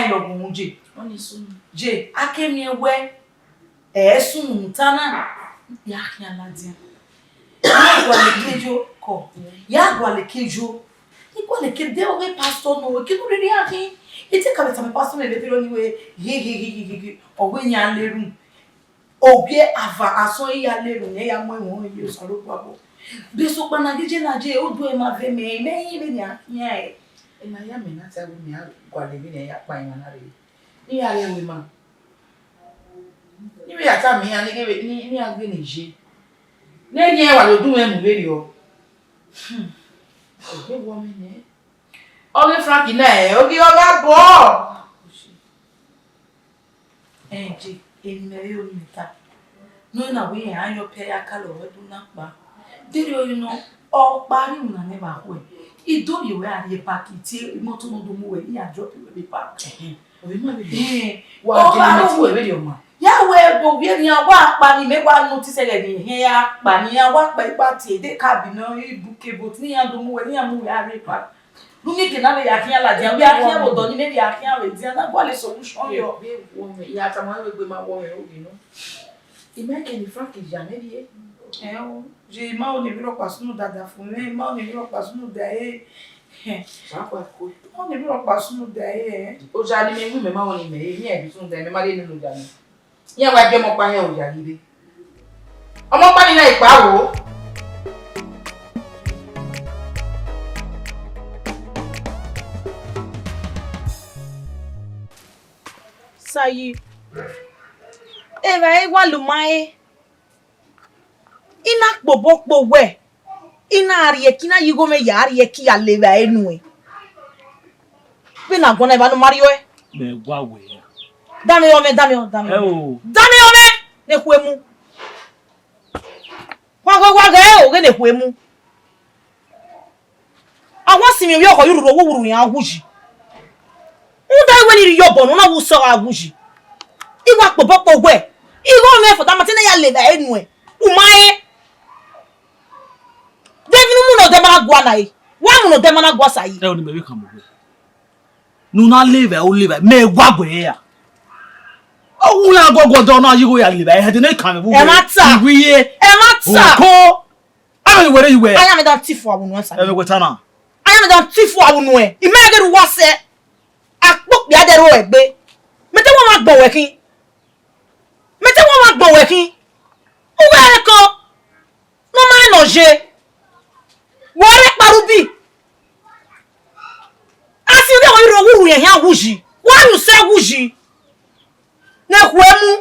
àyọ̀gùn jẹ́ akémi ẹwẹ́ ẹ̀ẹ́sùn tánà yá kí aládìí Yagwalekejo. Igwalekede owe pastor no ke no riri akin. Iti ka beta me pastor me betero ni we he owe nya leru. Oge ava aso ya leru ne ya mo won yi so ro pabo. Be so pa na gije na je odu e ma ve me yi be ni akin e. E na ya me na ta mi agwale bi ne ya pa yin na re. Ni ya le we ma. Ni we ya ta mi ya ni agbe ni je. Lẹ́yìn ẹwà ló dún ẹmù lérí ọ. Ọ̀gbẹ́ wọ́n mi ní. Ọ̀gbẹ́ Frank náà ẹ̀ ọ̀gbẹ́ ọ̀gá bọ̀. Ẹ̀jẹ̀ ènìyàn yóò ní ta. Lóyún náà wíyẹn á yọ pẹ́ ya kálọ̀ ọdún náà pa. Dérí oyin náà ọ̀pá rí ìwọ̀n ní bàá wẹ̀. Ìdóòlì ìwé àríyé páàkì tí mọ́tò náà dùn mú wẹ̀ ní àjọ ìwé páàkì. Òbí má bèbè. Wà á jẹ́ ní mẹ́tí wẹ̀ ọmọ. Yawe bo bi ni awa pa ni me wa notice le ni he ya pa ni awa pa ipa ti ede kabi na ibuke bot ni ando mu we ni amu we are pa lu mi ke na le ya kian la dia we a kian bo do ni me ya kian we dia na gwa le solution yo be wo me ya ta ma we gbe ma wo me o bi no I me ke ni Frank ja me bi o je ma o ni bi ro pa sunu dada fún mi ma o ni bi ro pa sunu da e sa kwa ko o ni bi ro pa sunu da e o ja ni me mu me ma o ni me ni e bi sunu da me ma le nínú ja ni yẹn wá jẹ́ ọmọpá yẹn òjà líle ọmọpá nínú ìpá wò ó. Sayi eva egwa lumae ina kpobokpo we ina ariye kina yigo me ya ariye ki ya leva enu e pe na gona eba no mario e me gwa we dame ome ne kwemu kwa ga o ge ne kwemu awon simi wi oko yuru wo yan aguji nda iwe ni yo bonu na wo so aguji iwa popopo we igo me for tamatine ya leva enu e umaye devinu mu no de mana gwa na e wa mu no de mana gwa sai e o ni me wi kan mo nu na leva o leva me gwa gwe ya o la gogo do na yigo ya leva e de na kan mo e mata ko ame were yiwe aya me don tifu awunu ansa e me kweta na aya me don tifu awunu e imege ru wase akpok bi adero egbe mete won ma gbon wekin o we ko no ma no je wo re parubi asi de wo ro wuru yen han wuji wa nu se wuji na kwemu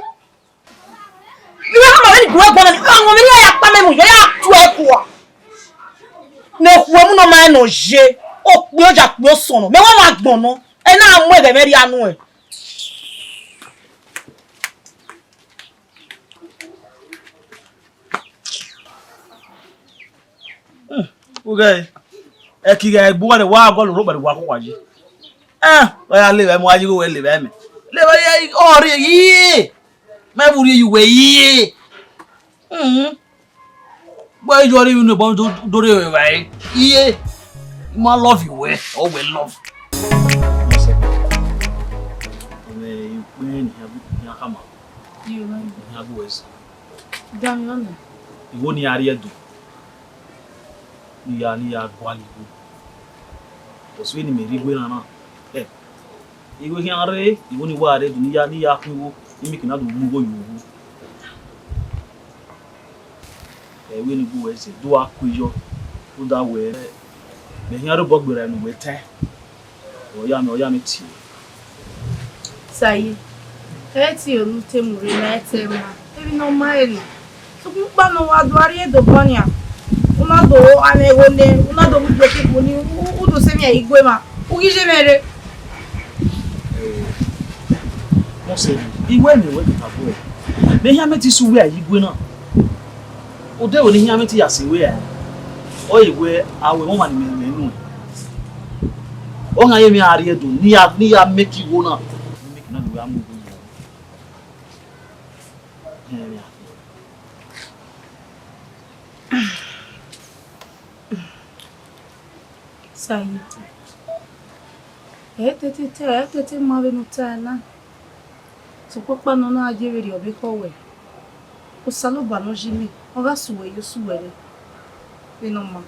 ni wa ma we gbo gbon ni awon mi ya pa me mu yo ya tu eku a na kwemu no ma no je o pe oja pe o sono me wa ma gbon no e na mu ebe meri anu e okay e ki ga egbu wa de wa go lo bari wa ko wa ji o ya leva mo aji go we leva me leva ye ori yi me buri yiwe yi boy jori you no bon do re we yi ma love you we o we love we when ya kama you ya go wes dami ona iwo ni ari edu ni ya gwali go to so ni me ri gwe na iwo hi are iwo ni wa are du ni ya kunwo ni mi kina do mu go yuwu we ni go wes do akuyo do da we Me here bog be no we tie. Oya me ti. Sai. Eti onu temuri na etema. Ebi no maili. So pa no aduari Edo Bonia. Una do anegone, una do bloke boni, u do se mi igwe ma. U gije mere. Mo se igwe me we tabo. Me here me ti su we igwe na. O de oni here me ti yase we ya. O igwe awe mo ma ni me nu. O nga ye mi ari Edo ni ya make you na. Make na do am go. Sai. Tete ma ve no tana. So papa no na ajeri obi kowe. O salo ba no jimi. O ga suwe yo suwere. We no ma.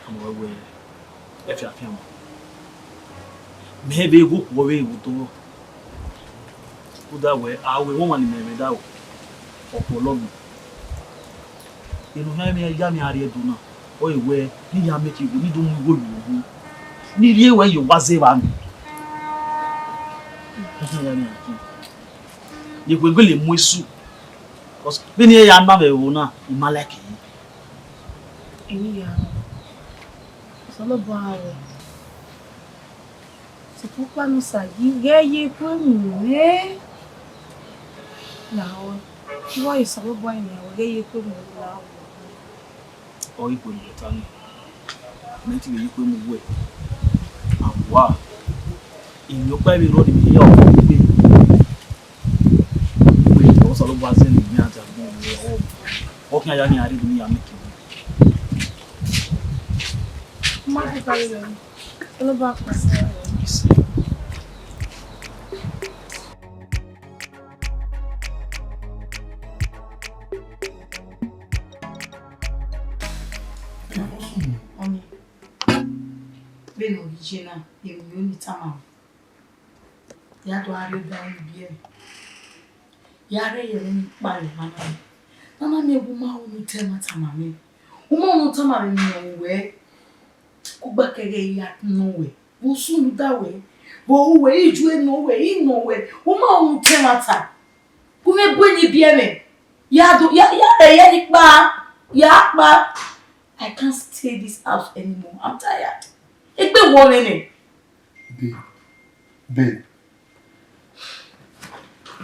Amo we. E fi afia mo. Me be go ko we wuto. Uda we awe won ni me da o. Opolo mi. Inu ha mi ya mi ari Edo na. O iwe ni ya make you ni do mu go lu. Ni rie when you waze ba mi. You go le mu esu. Cause be ni ya na be wo na imaleke. Eni ya. Solo ba we. Se papa no sa ye ko mu ne. Now, why is solo boy ni o ye ko mu la. O ipo ni tani. Meti be ipo mu we. Awa. In your baby road in here, we also was in the answer. Okay, I didn't make you. My father, all about Benin Original, you need time. Yadwari down here. Yare yelling by Mana. Nana me woman who tell my tamame. Woman who tamame no way. Go back again yet no way. We'll soon that way. But way you no way, no way. Woman who tell my time. Who may bring you bien? Yado, ya, I can't stay this house anymore. I'm tired. It's been warning. Babe.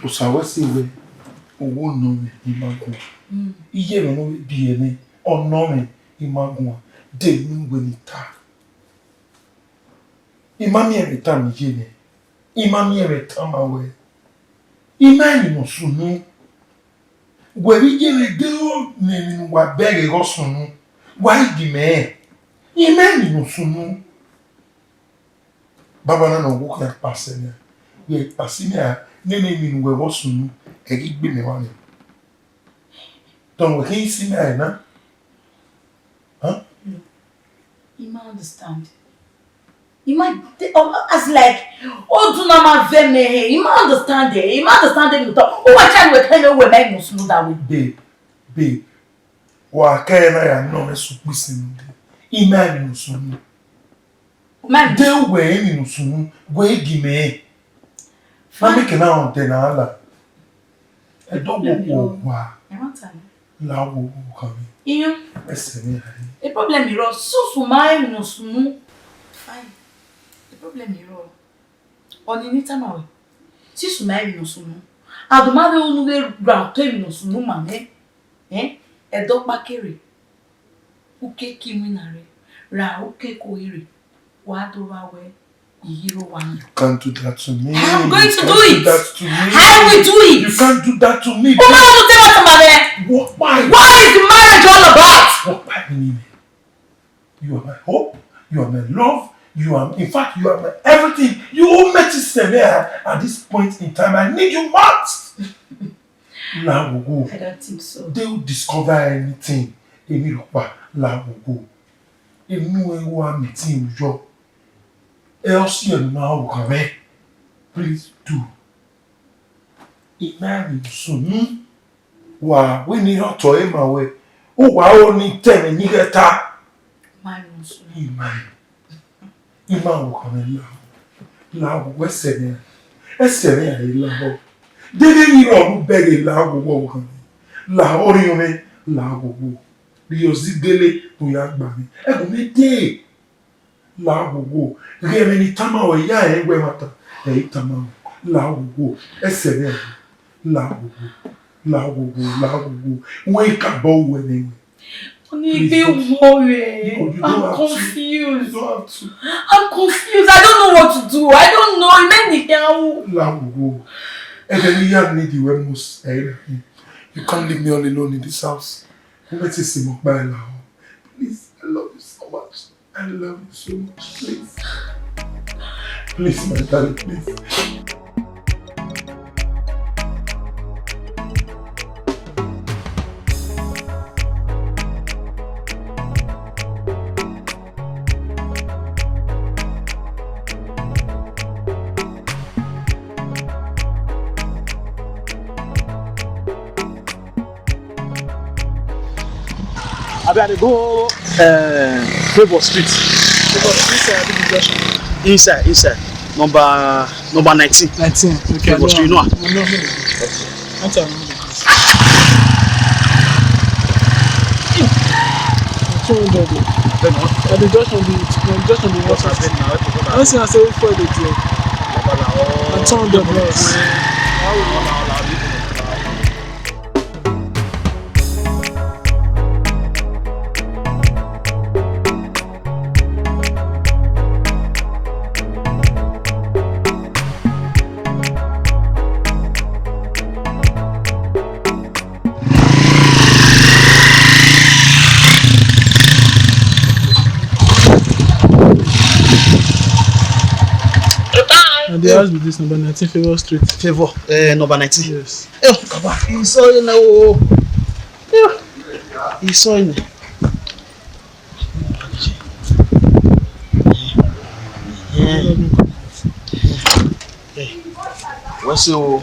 Osawa siwe owo no me imagun. Iye me no bi ene ono me imagun de mi wenita. Imami every mi je ne. Imami every time awe. Imani no sunu. Gwe wi je le de o ne wa bere go sunu. Wa di me. Imani no sunu. Baba na no wo ka passe ne. We passe ne nene mi nwe wo sunu e gi gbe me wa ni. Don't we can see me na? Huh? You might understand. You might as like do not ma ve me. You might understand it. You might understand it. Oh, I can't we kind we make no sunu that way. Babe. Wa ka na ya no me su pisin de. Imani no sunu. Man, De we ni no sunu, we gi me. Fami ke na on te na ala. E do wo wa. I want time. La wo ka mi. You Ese mi hai. the problem is so my no sunu. Fine. The problem is on any time away. Si su my no sunu. Adumade onu ge ground to no sunu mane. E do pa kere. Uke kiminare. Ra uke ko ire. Wa do ba we. You can't do that to me. I'm going to do Do it. that to me. I will do it. You can't do that to me. What Why? is the marriage all about? What by me? You are my hope. You are my love. You are, in fact, you are my everything. You all met at this point in time. I need you much. La will go. I don't think so. They will discover anything. La will go. Meeting you. Else you now come. Please do. Imagine soon. Wow, we need not to him away. Oh, wow, only 10 and you get that. Ima wo kan la wo esere ai la ho. Dede ni ro bere la wo kan. La ori me la wo. Bi o zigele to ya gba mi. E go me de. La wo. Re me ni tama o ya e gbe mata. E tama la wo. Esere la wo. La wo. We ka bo we ni. Don't worry. I'm confused. I'm confused. I don't know what to do. I don't know. You can't leave me all alone in this house. Please, I love you so much. I love you so much. Please. Please, my darling, please. I go Evba Street. Inside. Number 19. 19. Okay. Evba Street, you know. Just on the water. I don't see I say for the day. I turn the bus. And the house with this number 19 Evba Street. Number 19. Yes. He's so in now. He's so in. What's your?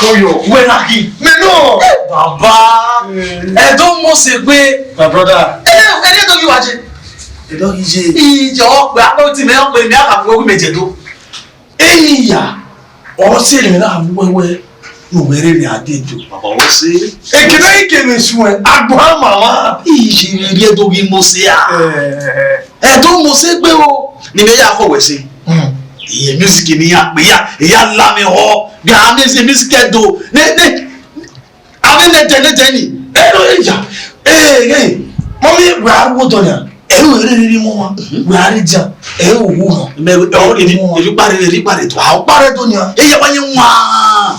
Koyo, where are you? No, Baba. Don't must say, my brother. I don't you watch it. You don't eat your about to help me now. I'm going to do. Enya, or say, I'm where you really are did to Baba. Say, can I give me swear? Mama, she really don't be Mosia. I don't must say, well, Nimea always say. Music ni ya la me ho ga me se music do ne ave ne teni eja mommy we are wo donya we re mo wa we are ja owu ho me eri pare to ha pare donya ya wanye nwa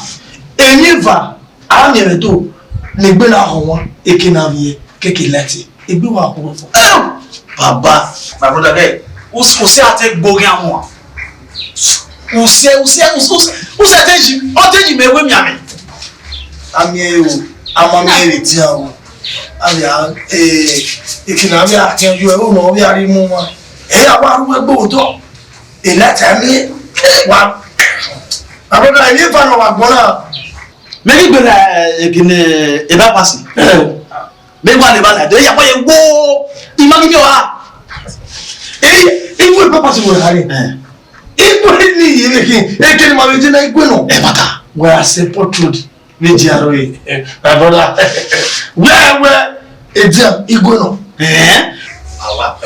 eniva a me do ne gbe na ho won ekina vie keke lati egbe wa ho fo baba my brother there o se ate gbori awon Use teji me we mi ame. Ami o, amami re ti awo. Abi a ikina bi a ti ju e o mo bi ari mu wa. Awa ru egbo oto. Lata mi wa. Aboda ni fa no wa gbona. Me ni gbera ikine eba pasi. Me wa le ba la de ya po ye wo. Imami mi wa. Ifu eba pasi mo hari. Ni yeke ma be na igweno e mata we are sepultured ni jaro my brother where e dia igweno awa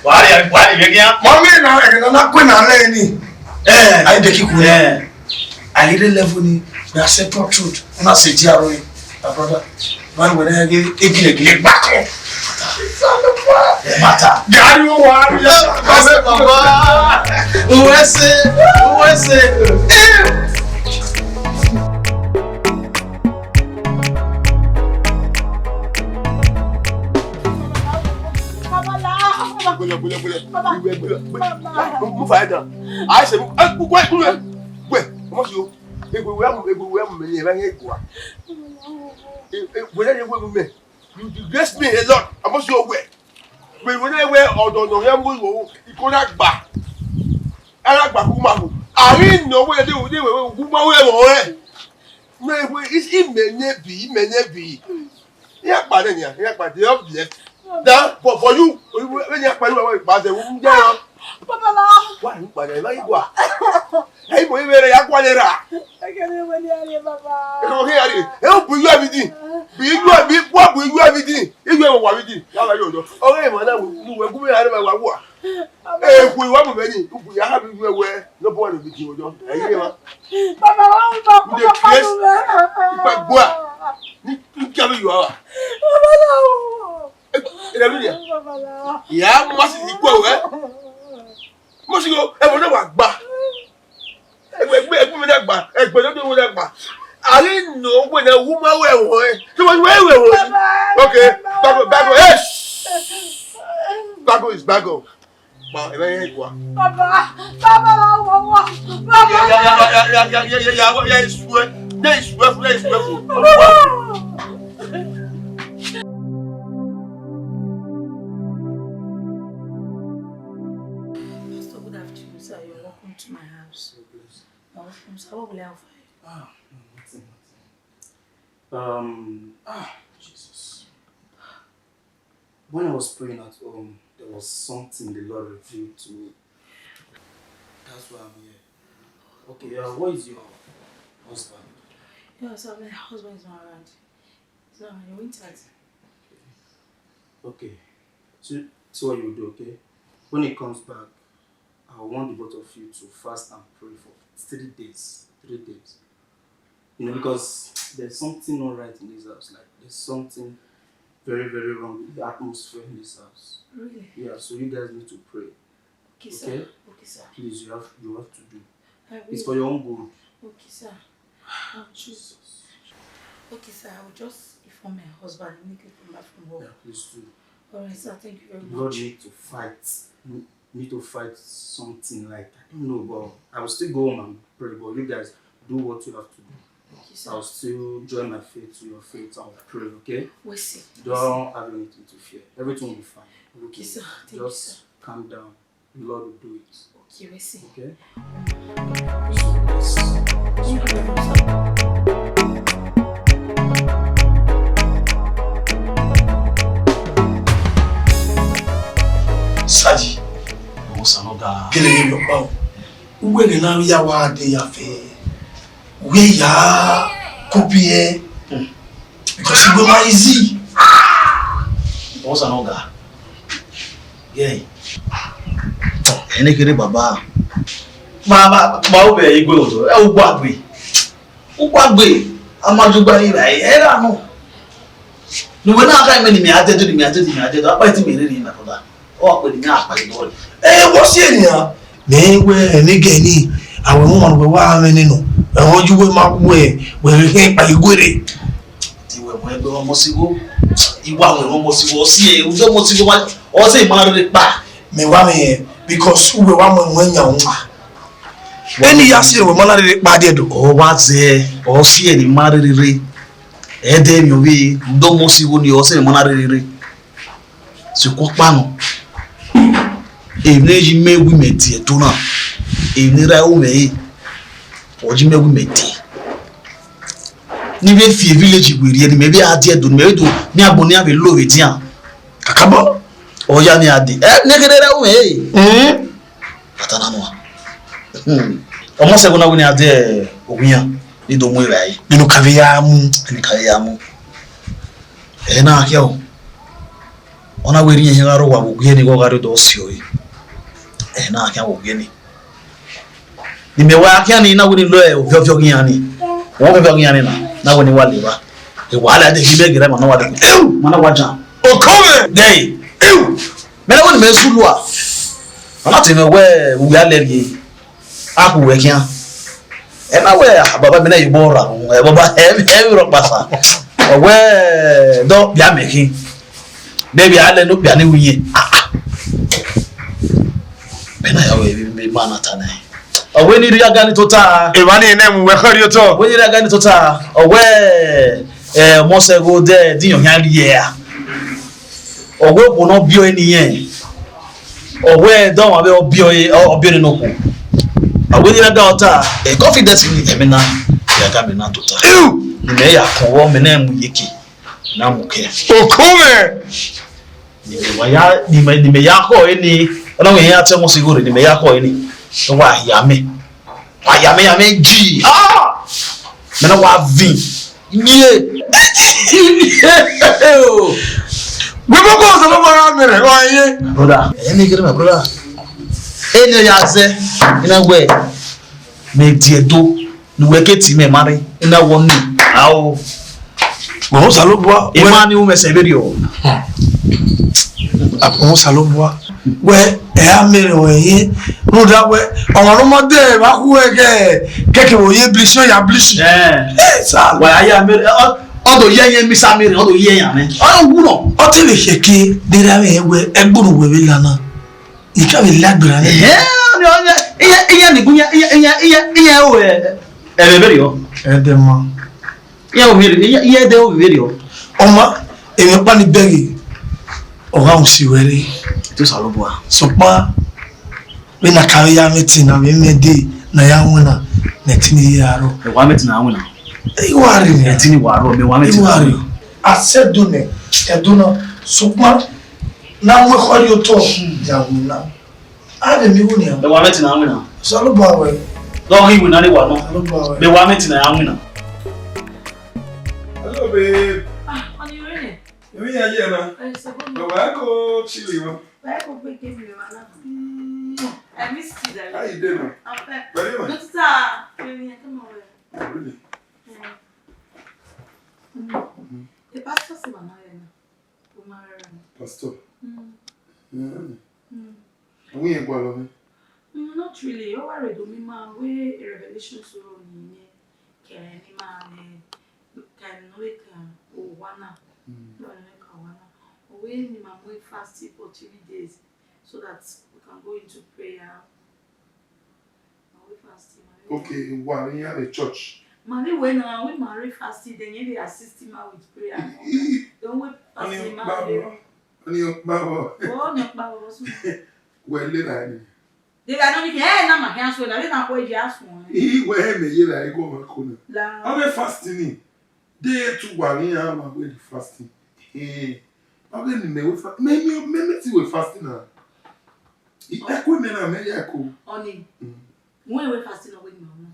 Wari again. Mommy na kwena leni. I dey kick you. I dey level ni. Na separate truth. Una say Jerron, my brother. Man when I get back. Mata. Gari o wari. Baba. USA. Move further. I say, wait. What's you? If we were many, you disgrace me a lot. I must go away. But when I wear or don't know, you go back. I like Bakumaku. I didn't know where they were. It's in be. Yeah, but then, they have left. Now, for you, when you're quite away, but the woman, why, hey, boy, where are you? I can't even help you everything. Be what will you everything? If you ever want it, now I don't know. Oh, hey, man, we were going out of my war. Hey, we want many, we are having you aware, no point of it, you know. You are. Yeah, must go, must go, ever know what back. I didn't know when a woman were. Okay, Bago, yes. Bago is Bago. To my house. Welcome, sir. What will I offer you? Nothing. Jesus. When I was praying at home, there was something the Lord revealed to me. That's why I'm here. Okay, what is your husband? Yeah, sir, my husband is not around. He's not around. He went out. Okay. So what you will do, okay? When he comes back, I want the both of you to fast and pray for 3 days. 3 days. You know, because there's something not right in this house. Like, there's something very, very wrong with the atmosphere in this house. Really? Yeah, so you guys need to pray. Okay, sir. Okay? Okay, sir. Please, you have to do. It's for your own good. Okay, sir. Jesus. Okay, sir. I will just inform my husband immediately come back from work. Yeah, please do. Alright, sir. Thank you very much. God need to fight. Need to fight something like, I don't know, but I will still go home and pray, but you guys do what you have to do. Okay, sir. I'll still join my faith to your faith and pray, okay? We'll see. Don't have anything to fear. Everything will be fine. Okay, sir. Thank you, Just sir. calm down. The Lord will do it. Okay, we'll see. Okay? Thank you very much, sir. Saji. Kele yo pa. Uwe le na ya wa de ya fe. We ya kopie. Because it go my easy. What's an ogre? Yeah. Any kere baba. Baba obe igwe odo. E ugwagbe. Ugwagbe. Amajugba ni ra era no. No we na aka me ni mi ajedo apa ti mi re ni na koda. O pe ni apa ido. What's here? Me we enige ni àwọn mo mo wa me ninu. Àwọn juwe ma we he pa igwere. Ti we mo egbe won mo siwo. Iwa we won mo siwo si e ujo mo siwo ma o se ma re pa. Me wa me because we wa mo nya unwa. Eni ya si we mo na re pa de do. O wa ze o si e ni ma re re. E de mi obi udo mo siwo ni o se mo na re re. Se ko pa no. Evneji mewu meti etuna evnira ume oji mewu meti ni be fi village gwiri ni me be ade do me do ni aboni ave lo edian kakabo oya ni ade negere ume patana no omo se gona woni ade ogunya ni do mu ira yi nínú kaviya mu na akio ona weri yen garo wa bugeni go garo do sioi na kan bugeni ni me wa kan ni na woni lo e ofio gyan wo be gyan na woni wale ba e wala de gibe gira ma na wale mana waja o come dey me na woni me sulu a ana te me we wu ya leri aku we kian e na we baba me na yibora e baba e ro pasa o we do bia meki Baby, I let no piano win. Bena ya we mana tana. O we ni ria gani tota. e mani nem we khari to We ni ria gani tota. O we mo se go there di yan ri ya. O we bo no bio eni yen. O we don wa be o bio ni no ko. O we ni ria ga ota e confidence ni e me na ya ga me na tota. Ni me ya ko wo me na mu yeki. Na mu ke. o come ni me ya ko eni ona we ya temo siguro ni me ya ko eni so wa ya me ji me na wa vin nie we go so no mara mere o yin brother eni gere my brother eni ya se ina we me diedo ni we keti me mare ina woni awo Bon salobwa e mani o me severio Bon salobwa we e amere we yin no da we àwọn ọmọdé ba ku keke wo ye blisho ya blish sa wa ya mere odo yen mi sa mere odo yen yan ni o wu no o ti le seke de ra we egburu we bi lana ika bi lagbara ni ni onya iya ni gunya iya o berio edema iya o mere iya de o berio oma e pa ni begi o ga si were to salobwa so pa we na kawe ya meeting na we mede na ya wona na tini yaro e wa meeting na wona e wari ni tini waro me wa meeting wari asedune eduna so pa na we khori oto ya wona ade mi woni e wa meeting na wona salobwa we do ri wona ni wa no salobwa we me wa meeting na ya wona hello babe On your way. we ya ye na I suppose. no wa ko chili wa Why go break it, I missed you. how you doing I'm back. very much Don't start. Come on. really The pastor said, pastor we ain't go love not really. You are ready, man. We revelation so ni can man can we can wana we ni man we fast for 3 days so that we can go into prayer. We fasting. okay wa in the church Mary, when we marry fasting, then you assist him out with prayer. Don't we fasting out there? Baba Oh, no, Baba. we le na ni They are not here, na my hands when I didn't go just one. e we me ye la e go ma ko na La. how be fasting day to wa ni am we fasting how be ni me we fast me ti we fasting na e ko me na me ya ko Oni. When we fasting away mama.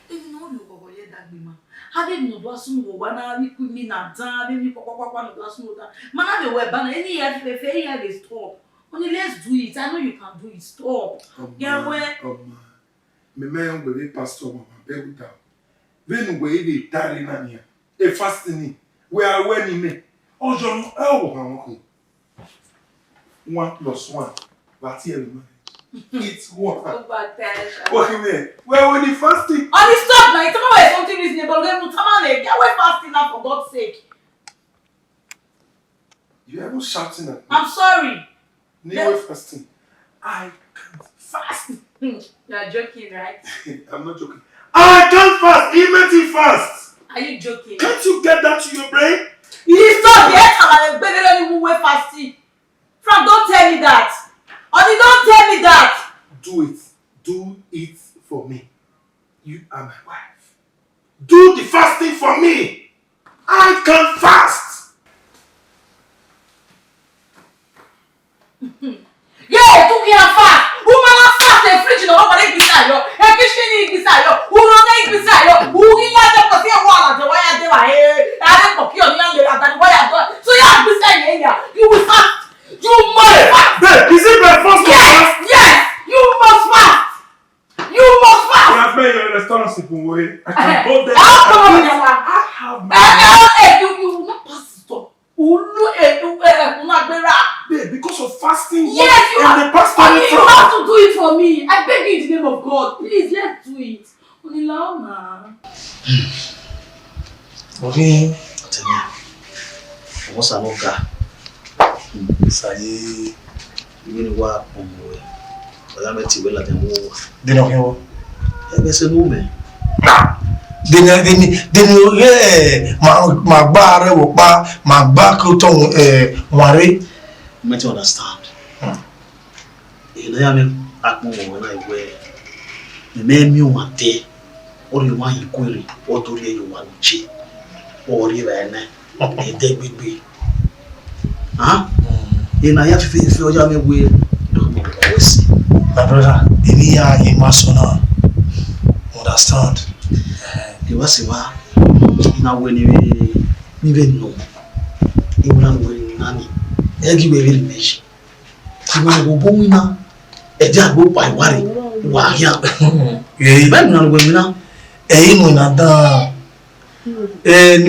Even though you go here that be man. How did no do asun wo wana mi ku mi na dan be mi kwakwa no do asun da. Man dey we ban any year fe dey stop. Only let's do it. I know you can do it. Stop. Yeah, where me me we pastor mama be with down when we dey tari na ni e fasting we are when me ojo no e wo kan ko 1 + 1 but here we it's 1 what you mean where when the fasting on the stop now, it's about something reasonable. Get away fasting now for God's sake. you ever shouting at me I'm sorry. never fasting I can't fast You are joking, right? I'm not joking I can't fast even fast Are you joking? can't you get that to your brain You stop yet and better than you way fasting. Frank, don't tell me that. Only don't tell me that. do it for me you are my wife do the fasting for me I can't fast Yeah, tu can fast. Woman fast and fridge no nobody beside you. And kitchen is beside you. Who don't take beside you? Who in my job to see a wall at the way I do my hair. I don't know you and the why I do. So you are beside me. You will fast. way. I can go there. I have my You will not pass it up. Babe, because of fasting. Yes, you and have. the pastor You have to do it for me. I beg you in the name of God. Please, let's do it. Unilama. Okay. What's an oka? Say, you know what? I met you well at the war. They don't know. There's a woman. They my bar, my back to worry. Make you understand. You know, I mean, when I wear the name you want there, or you want inquiry, or do you want cheap, or you a dead baby. Huh? And I have to feel you have way. My brother, in here, you must understand. You was now when you even know, you will not wear nanny. I give a very niche. You will go now. A job by worry. Why, yeah, I'm not going now. You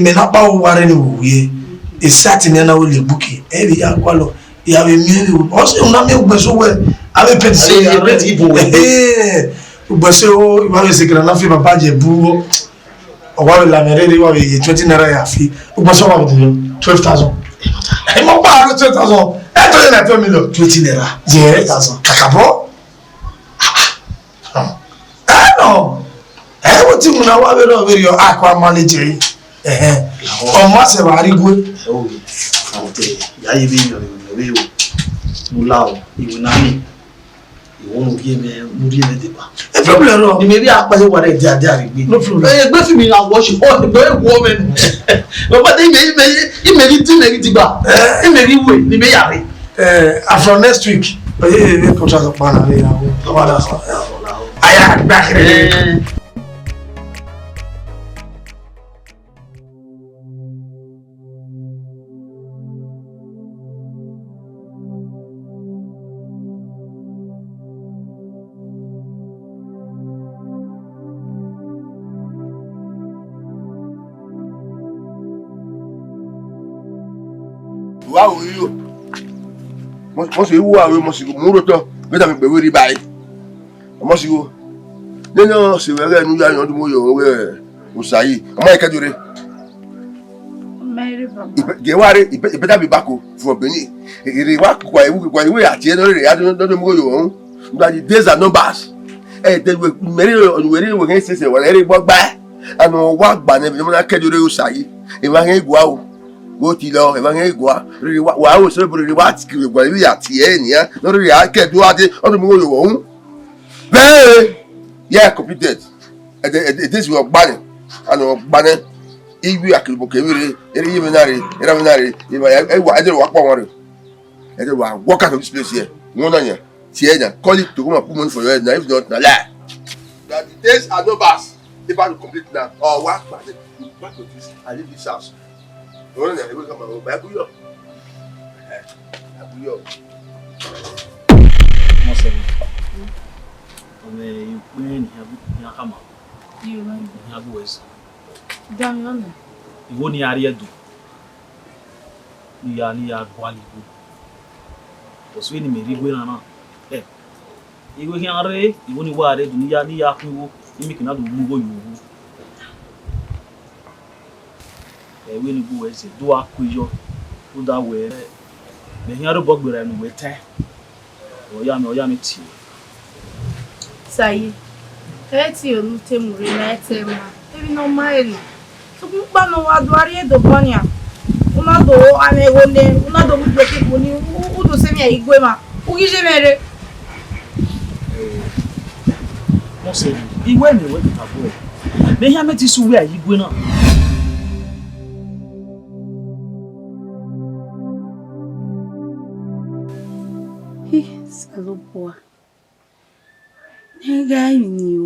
may not bow worry. It's certain and I will book it. Every young wallow, you have a meal. Also, not me, so well. I will say, I'm ready for it. But so, you want to say, I'm feeling a budget boo. Or what will I ready? 20 naira fee. What's wrong with you? 12,000. I'm not bad with 12,000. I told you that 12 million. 20 naira. Yes. Kakabo? I know. I want to know what your aqua manager. Or must have very good. Oh, I'll tell you. I will Mulao, you will not me. You won't give me a problem. Maybe I'll buy what I did. No problem. But me, I'll watch all the very woman. But they may do negative. It may be way, they may have from next week. But you put us upon I am back. Wow, you must you are we must go Muroto, better me very by. Must you no, see where you are not more Usai. My Kadure. Gewari, it better be back from Benin. It work quite we are generally. I don't know but the days are numbers. They were married on where we can say when every walk by and walk by never Kadure Usai. If I ain't go. Go to law, if I go, I was celebrating what we are here, not really. I can't do it on the moon. Very, yeah, completed. This was banning and banning. If we are even I don't walk on I don't walk out of this place here. One on you, Siena, call it to come up woman for your head, if not, the lie. That the days are no bus. If I complete now, or what, back to this, I leave this house. Não, né? Eu vou chamar o Beco e ó. Nossa, eu conheço a cama. You know. A voz. Damiana. Eu vou nem área do. Ni a quali. Posso ir me rigo na. Eu vou nem área, eu vou nem o área do ni a ku e me que nada do mugo eu. We ni go ese do akuyo do that way me hiaro bogbere no wete oya me ti Sai eti onu temure na etema ebi no maili so pa no aduari Edo Bonia una do anegone una do bloke kuni udo se mi igwe ma ugije mere mo se igwe ni we ta bo me hia me ti su we igwe na. Saluboa. Nega ni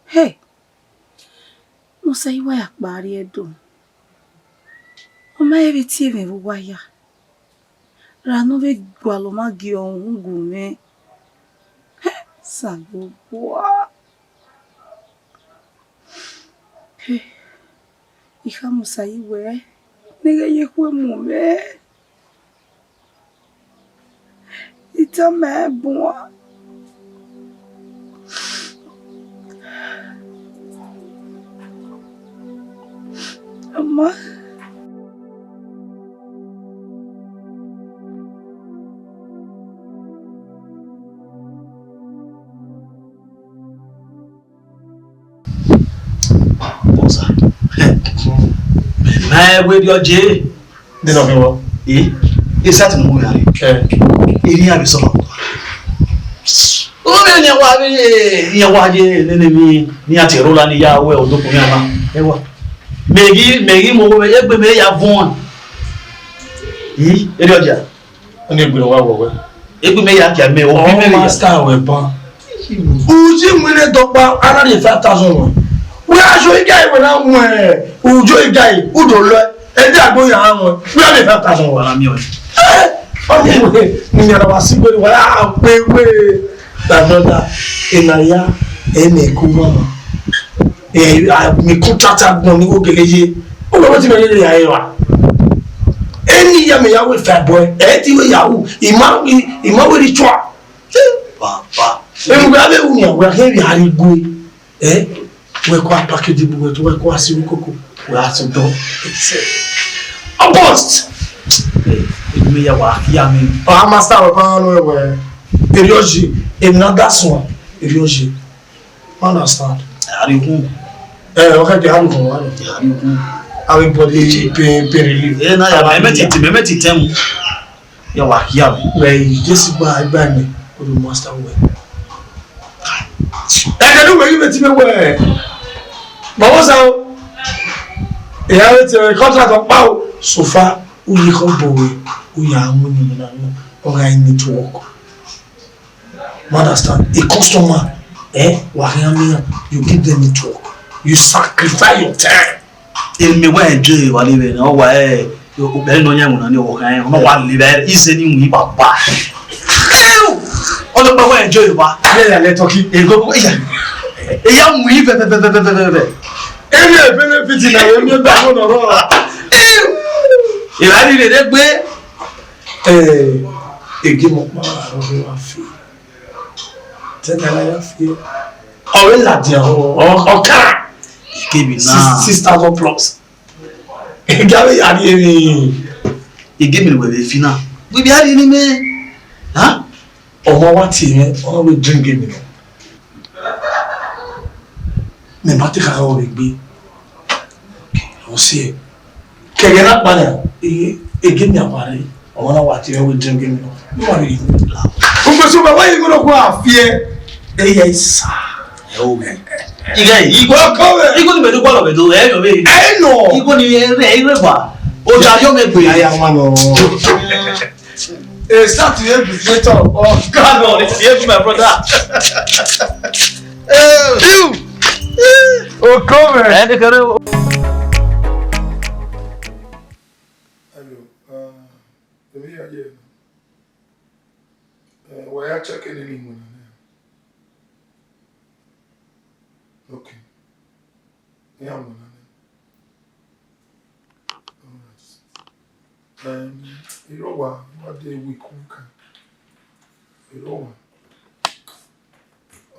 Hey. Nosayaba Agbes Edo. Oma ebe ti me buwa ya. Rano ve gwalo ma gi ohun gume. Saluboa. Ika musaiwe. Nige yekwe mume. Ita me bwa. Amma. Where your J? They don't know. It's certain who are. Any have so. Oh, near what enemy near Tirola near well, Dokumiana. Maggie move every may have won. Edoja. And you will walk. If we may have your mail, master weapon. Who's in with a doctor? I don't 5,000. We are showing guy when I'm where Ujo guy, Udo, and they are going around. We are the 5,000 while I'm young. Okay, Nina was single. Wow, wait, that brother in a year, any Kuma. I may contract money. Okay, oh, what's the idea? Any yummy, I will fat boy, anyway, Yahoo, Imam will try. Papa, and we are heavy, Harry Boy, eh? We're quite packaged with work was in Coco. We are some dog. A post! Me a walk, yammy. I must have a pound where Erioji, another one. Erioji. Understand? Are you home? Okay, I'm home. I'm body pain relief. And I met it. You are here. Just by me. Or the master way. I don't know where you met me. But what's out? He had a contract of power. So far, we come boy, we are money, or I need to work. Understand? A customer, you give them a talk. You sacrifice your time. In me, where Jay, while living, or why you better know young on your kind, no one live is any me, papa. All the power enjoy you, but let's talk it. Go, a young weaver. Every benefit in our new down on all. If I did it that way, a game of my fee. Then I feel. Oh, is that your car? Give me 6,000 plus. He gave me with a fina. We be having him, man. Huh? Oh, what team? Oh, we drinking me. Me mati kaka be. Okay, see. Kegena bana. Give me a party. I wanna watch you with drinking. You are really loud. Why you gonna go out fear? Yes. Okay. You go cover. You go to the ball of it. I know. You go to the river. Oh, you make me. I am one. Start to help with later. Oh, God, it's here, my brother. Oh, come on. Hello. We are here. We are checking in England. Okay. Yeah, man. Alright. You know what day we cook? You know what?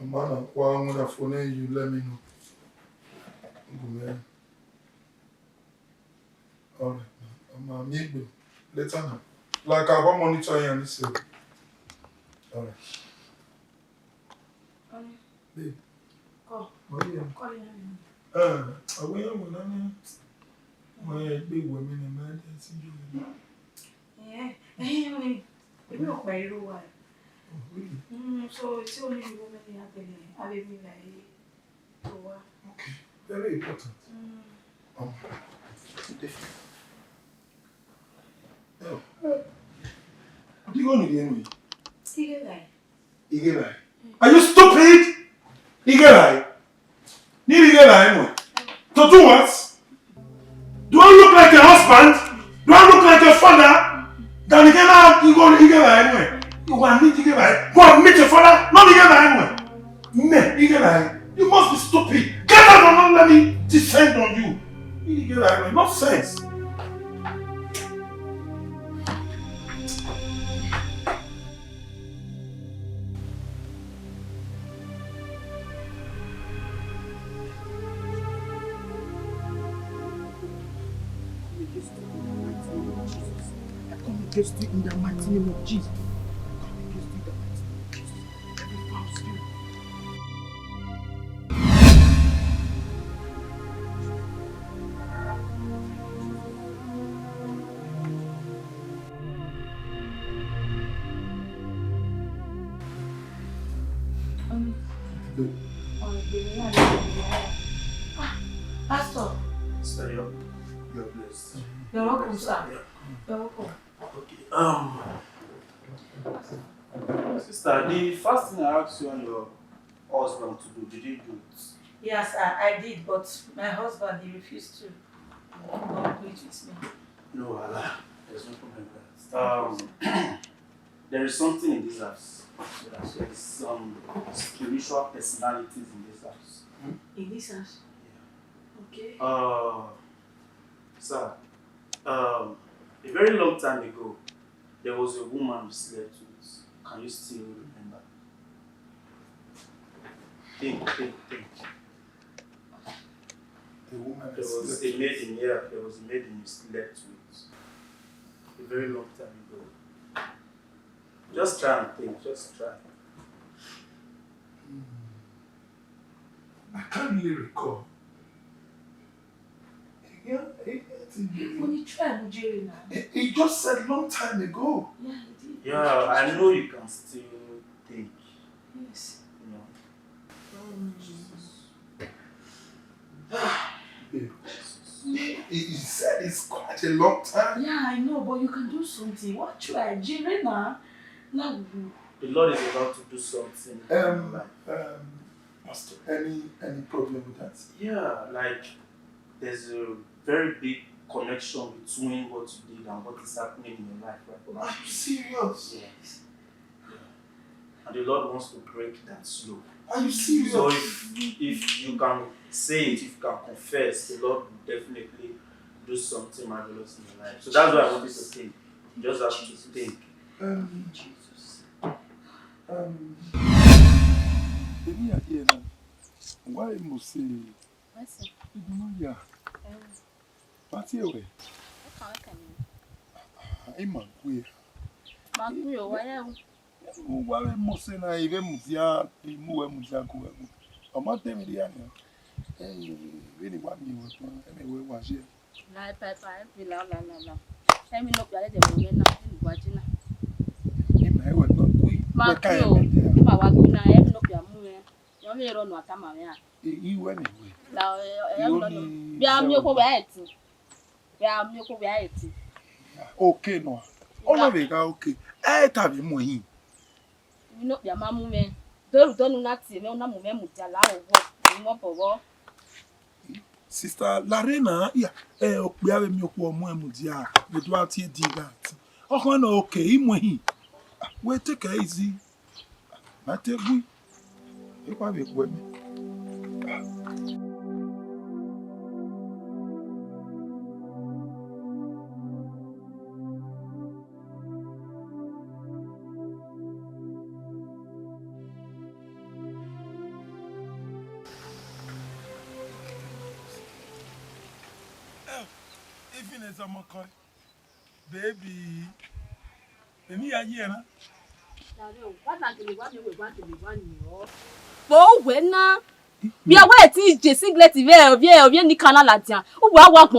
Man, while I'm gonna phone you, let me know. Man. Alright, man. Maybe later now. Like I want monitor you and listen. Alright. Babe. Call. What are you? Call him. I will my big women in my yeah. You know where you are. So it's only the woman you have been having like okay, very important. What are you going to do anyway? Igelai. Are you stupid? Igelai. Need Igelai anyway. To do what? Do I look like a husband? Do I look like a father? Then you go to Igelai anyway. You want me to Igelai? Go and meet your father? Not Igelai anyway. Me, Igelai. You must be stupid. Get out and not let me. descend on you. You get nonsense. Against you in the mighty name of Jesus. Come against you in the mighty name of Jesus. Every foul spirit. Pastor. Sister, you're blessed. You're welcome, sir. You're welcome. Okay. Sister, the first thing I asked you and your husband to do, did you do it? Yes, I did, but my husband, he refused to do it with me. No, Allah. There's no problem with that. There is something in this house. So there's some spiritual personalities in this house. In this house? Yeah. Okay. Sir, a very long time ago, there was a woman we slept with. Can you still remember? Think. The woman There was a maiden here. There was a maiden you slept with. A very long time ago. Just try and think. Just try. I can't really recall. Yeah, When you try Nigerian now. he just said long time ago. Yeah, he did. Yeah, I know you can still think. Yes. You know. He said it's quite a long time. Yeah, I know, but you can do something. What try? Jerron now. The Lord is about to do something. Pastor, any problem with that? Yeah, like there's a very big connection between what you did and what is happening in your life right now. Are you serious? Yes. Yeah. And the Lord wants to break that slope. Are you serious? So if you can say it, if you can confess, the Lord will definitely do something marvelous in your life. So that's why I want you to think. You just have to think. Jesus. Why must say? Yeah. What's your way? I'm queer. Why must say I even Musia, move Musaku? Or not them in the area. Really want me anyway was here. Okay, no. Oh, okay. I tell you more. You know, your mamma, don't not see no moment. Sister Larena, yeah, we have a milk or more mudia, but what he did that. Oh, no, okay, him. Well, take it easy. I tell you, if I make women. Even as I'm a coy, baby, me a year. Oh, when now we are waiting, Singlet, any canal at ya. Oh, what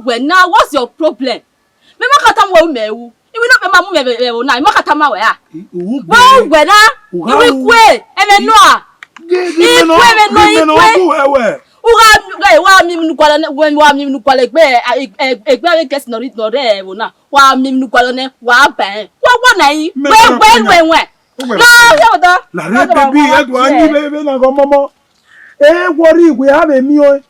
when now? What's your problem? Memakata wo mewu. You will not be my mother now. Makata mawea. Well, when you will quit, and no. Wa mi nu kwala ne wa mi nu kwala egbe guest no read no re wona wa mi nu kwala ne wa ban wa na yi we la re baby e do ani bebe na go momo worry we have a mi o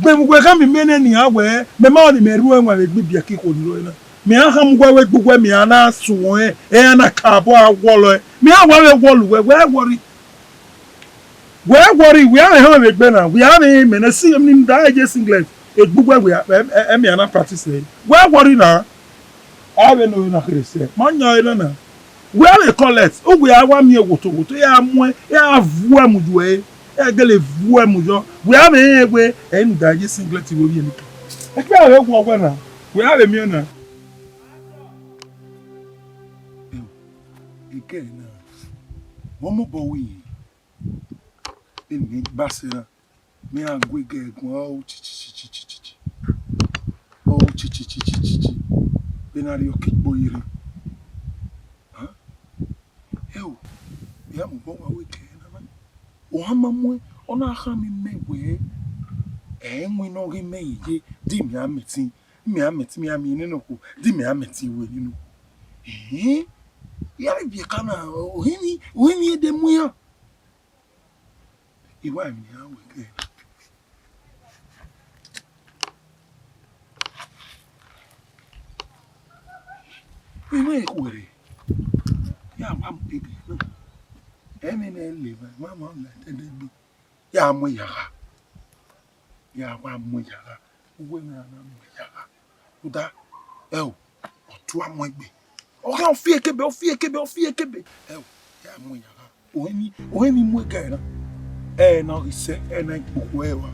gbe mu gbe kan mi mene ni awe me ma ni meru enwa be bia ki ko ni na mi aham gwa we gbugwa mi ana so na ka bo awolo mi awa we wolu we worry Where worry, we are having a banner. We are him and I see him in the just England. It book where we are not practicing. Where worry now? I don't know what to say. Man, you where they call it? Oh, we are 1 year to ya more, ya voix mudwe, ya gale voix mujo. We have a way and the just England will be in it. I can't walk now. We have a millionaire. Again, one more boy. In me, Bassina, me and we get oh, Benard, your kick boy. Huh? Hell, we have a weekend. Oh, I'm on a hammy me way. And we know him made dim ya meeting. Me, I met me, I mean, no, dim ya meeting with you. Eh? Ya be kana when you dem we Iwa mi ya we ke we me kwere ya mam ege no emi na live mama na tedebi ya mo ya wa mo ya we na mo ya uda o to amogbe o kan fi ekebe ya mo ya ohemi mo ga na na ise na ikoko ewa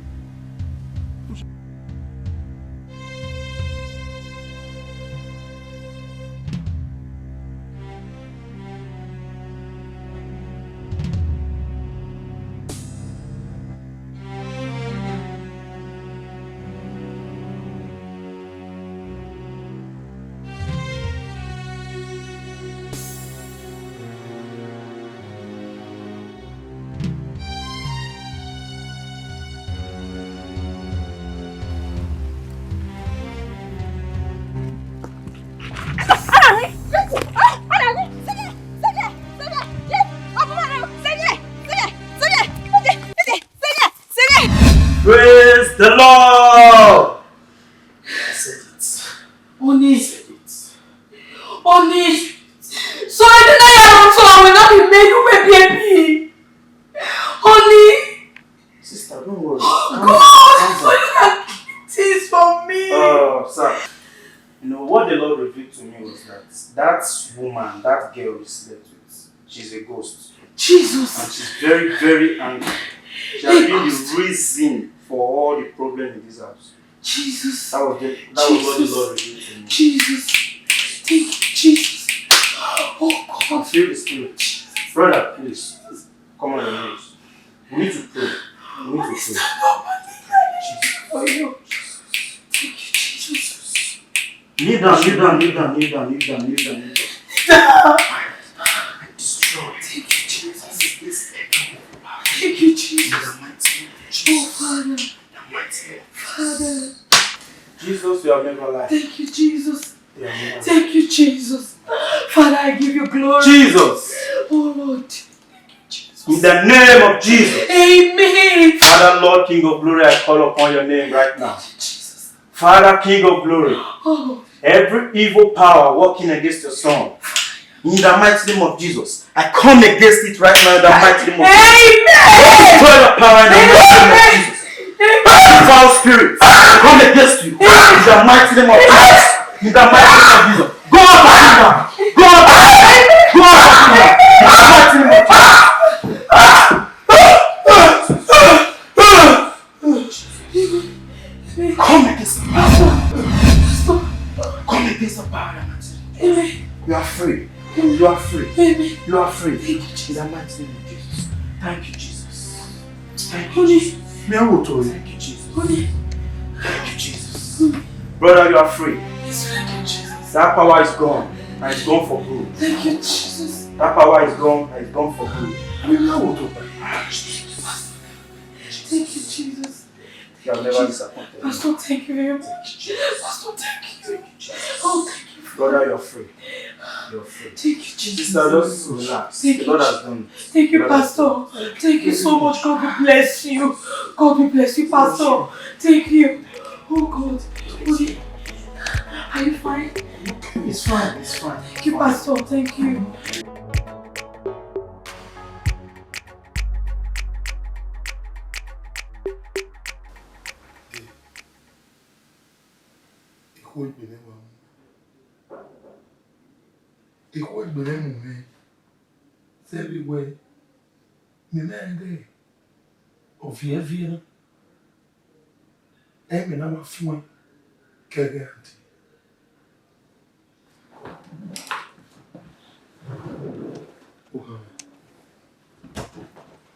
Praise the Lord! I said it. Oni. Said it. Oni. So I didn't know so I will not be made with baby. Oni. Sister, don't worry. God, so you can keep things from me. Sir. You know what the Lord revealed to me was that woman, that girl you slept with, she's a ghost. Jesus. And she's very, very angry. She has been the reason for all the problems in this house. Jesus. That was what the Lord revealed to me. Jesus. Thank you, Jesus. Oh God. I feel the spirit. Brother, please. Come on your knees. We need to pray. We need to pray. Stand up and for you. Thank you, Jesus. Kneel down. I destroy. Thank you, Jesus. Thank you, Jesus. Oh, Father. Father. Jesus, you have never lied. Thank you, Jesus. Thank you, Jesus. Father, I give you glory. Jesus. Oh, Lord. Thank you, Jesus. In the name of Jesus. Amen. Father, Lord, King of glory, I call upon your name right now. Jesus. Father, King of glory, Oh. every evil power working against your son, in the mighty name of Jesus, I come against it right now in the mighty name of Jesus. Amen. Destroy the power in the mighty name of Jesus. Foul spirits, I come against you in the mighty name of Jesus. In the mighty name of Jesus. Go out of kingdom. Go out of kingdom. Go out of kingdom. In the mighty name of Jesus. Come against the power. Come against the power. You are free. You are free. You are free. In the mighty name of Jesus. Thank you, Jesus. Thank you, Jesus. Thank you, Jesus. Thank you, Jesus. Brother, you are free. That power is gone. And it's gone for good. Thank you, Jesus. That power is gone and it's gone for good. Thank you, Jesus. You have never disappointed me. Pastor, thank you very much. Pastor, thank you. Oh, thank you. Brother, you're free. You're free. Thank you, Jesus. Sister, just relax. Thank The you. Lord has done it. Thank you, Pastor. Thank you so much. God will bless you. God will bless you, Pastor. Thank you. Oh, God. Okay. Are you fine? It's fine. It's fine. Thank you, Pastor. Thank you. Benin Movies. Benin Movies. Everywhere. Of Evba. I'm not fluent. Kegant.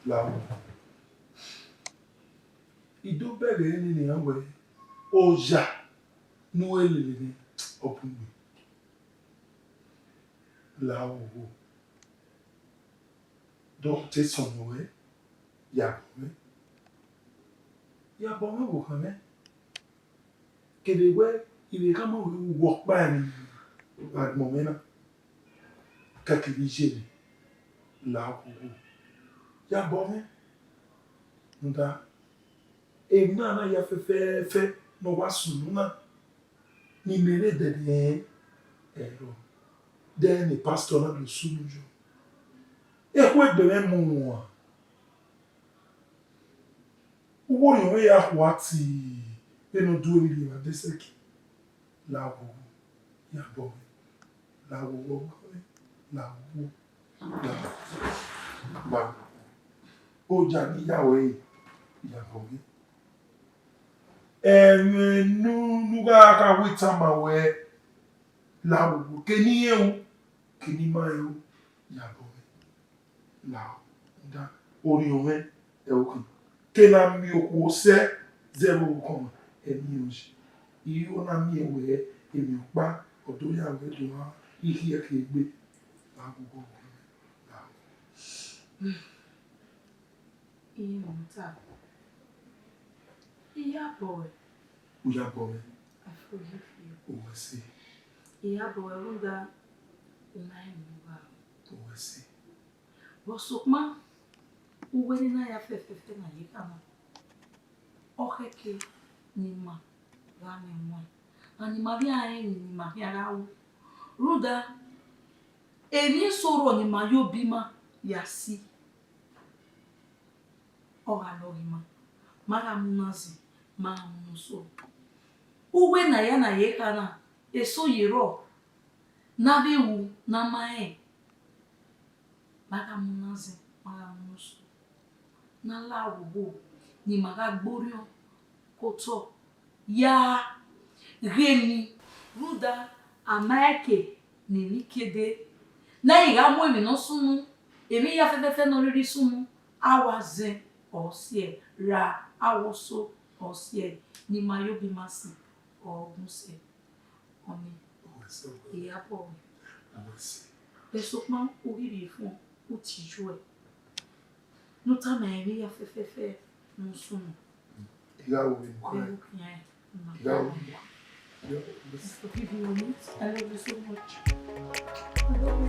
Lao. Ido bẹ̀rẹ̀ ẹni ni àwọn ọjà ní èlèlè ní ọkùnrin. Lao wo. Dọ́kítà sọ̀nù ẹ̀ yàbọ̀ mẹ́. Yàbọ̀ mẹ́ wò kàn mẹ́. Kèdè wẹ́ ìwé ká mọ̀ wọ̀ páàní àgbọ̀n mẹ́nà. Kàkiri jẹ́rì. Lao wo. Yàbọ̀ mẹ́. Nda. Èmi náà yà fẹ́fẹ́fẹ́ ní wá sùn náà ní mèrè dẹ̀dẹ̀ ẹ̀rọ dẹ́ni pásítọ̀ náà ló sùn jù. Ẹ̀kọ́ ẹgbẹ̀rẹ̀ mú wọn. Owó ìwé yà wá tí ẹnu dúró nílé ìwà dẹ́sẹ̀kì láwọ̀ yàbọ̀ láwọ̀ ó jà níyàwó ìyàbọ̀ mi. Nuga kawita mawe lawo keni eu keni mayo yabo la nda ori owe e oku kena mi oku se 0 eni oji iyo na mi ewe emi pa odo ya we do wa ihi e ke gbe agogo la Monta. Yeah, boy. Yeah, boy. I forgive you. Oh, I see. Yeah, boy. I wonder. Oh, I see. But so, ma, when I have a na yekana. Okeke ni ma, rami mo. Ani Maria ni Maria rawo. Ruda. Eni soro ni ma yo bima yasi. Ora lorima. Mara munazi. Mamuso. Uwe na ya na yekana eso yiro na bewu na mae magamunazi magamuso na lawo ni magagborio koto ya remi ruda amaeke ni nikede na igamu emi no sunu emi ya fefefe no riri sunu awaze osie ra awoso osie ni mayo bimasi o muse oni iya po pesokman oriri fun o tiju e no ta na eri ya fefefe no sunu iya o mi ko iya o I love you so much. I love you.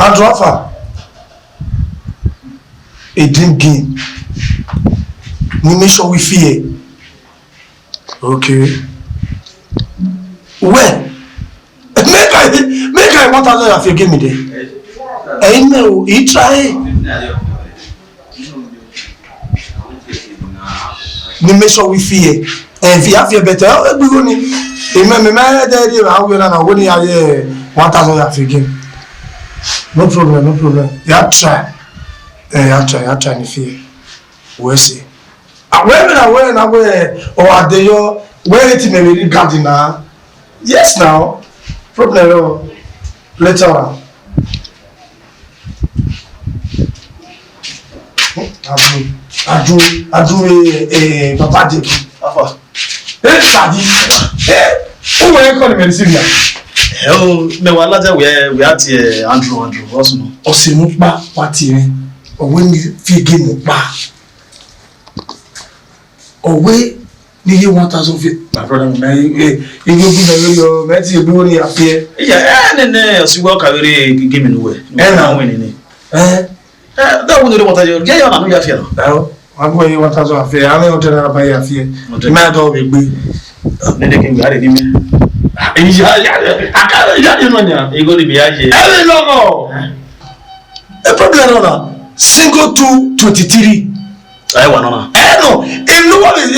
Andrew Alpha. A drinking. We make sure we fear. Okay. When? Make I 1,000 if you give me there. I know. He try. We make sure we fear. And if you have your better, we go in. Remember, my daddy, I will not go near 1,000 if you give. No problem, no problem. You have to try. You have to try and fear. We'll see. Where or are they your where it may be garden now? Yes, now. Problem later on. I do Papa Dick. Hey, Daddy. Hey, who are you calling medicine now? Oh, me wala we at Andrew also no. Osimu pa party or when you feel game pa. Or we need 1,000 feet. My brother, you go give your mate you do here appear. Yeah, and see what can we give me away. Now winning. That would do what I do. Yeah, you know you feel. Well, I'm going 1,000 affair. I don't tell about your fear. My dog will be. Then they can get it in me. You go to be here. A problem on single 223. I want no. No, if no one is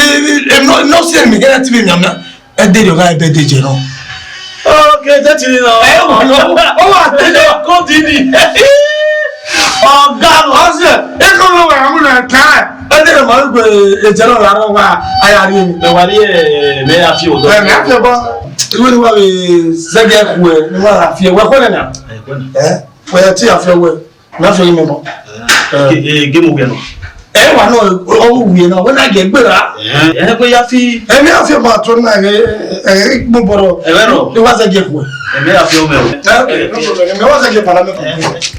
no see me get to me na. E dey your guy birthday Jerron. Okay, that's it now. Oh, Go Didi. Oh God, what's it? E ko no wa mu na kai. E dey ma go e Jerron la ro wa ayari mi. Me wari me afi o do. Me afi ba. Iwe ni wa be zege ku e ni wa afi e we ko na. We ti afi we. Na afi mi mo. Game o no. Wa no o wi na we na ge gbera. Ko ya fi. Mi afi ma to na mo boro. No. Ni wa zege ku. Me afi o me. Me wa zege Parliament.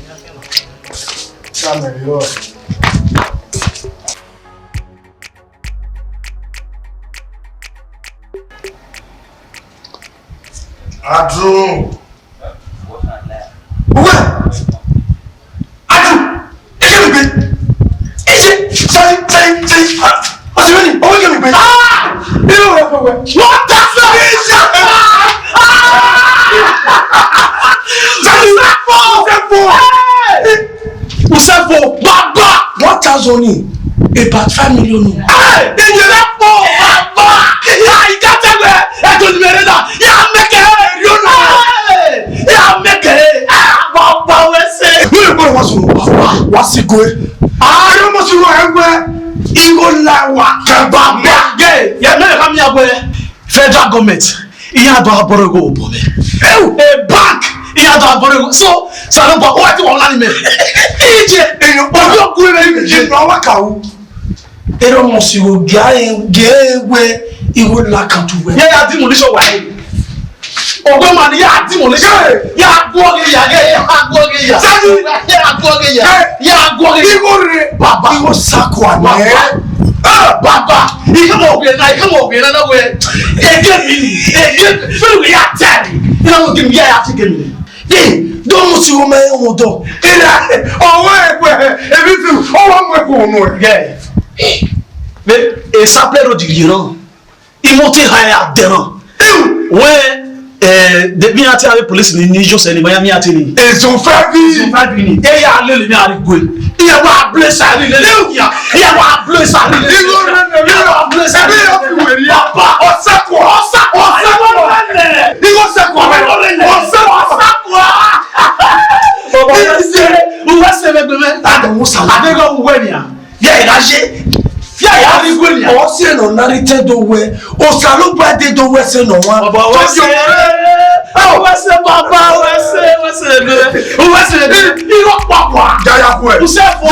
Adu. Usefo baba 1,000 about 5 million. Hey, baba. Ya ikatagwe eto nimereda. Ya make you know. Ya make baba wese. We go wasu baba. Wasigwe. Ayo mo si wo engwe. Igo lawa baba. Ge, ya me kam ya gwe. Federal government. Iya do aboro go obo me. A bank. Iya do aboro. So, sanon ba o ti won la ni me. Ije eyan ojo ku re mi je no wa kawo. Ero mo si wo gewe iwo la kan tu we. Ya di mo ni so wa e. Ogbo ma ni ya di mo ni so. Ya gwo ge ya ge ya gwo ge ya. Sadi ya gwo ge ya. Ya gwo ge. Iwo re baba iwo sakwa ne. Baba, ike mo gbe na we. Ege mi, fe we ya tari. Ina mo gim ya ti gemi. Do mo si wo me won do. Ira owo epe ebi tu owo mo epe onu e. Mais et ça plaît au Jerron. Il monte à Jerron. Ouais, depuis à la police ni Nijo c'est ni Miami à Tini. Ils ont fait vivre. Et il y a le mi à Rigoué. Il y a pas bleu ça il y a pas bleu ça il y a pas bleu ça papa on sait quoi il on sait quoi on va se mettre demain à de Moussa avec un ouénia ya iragé ya Rigoué o se no narite do we o salo ba de do we se no wa baba wese iro papa jaya ku e usefo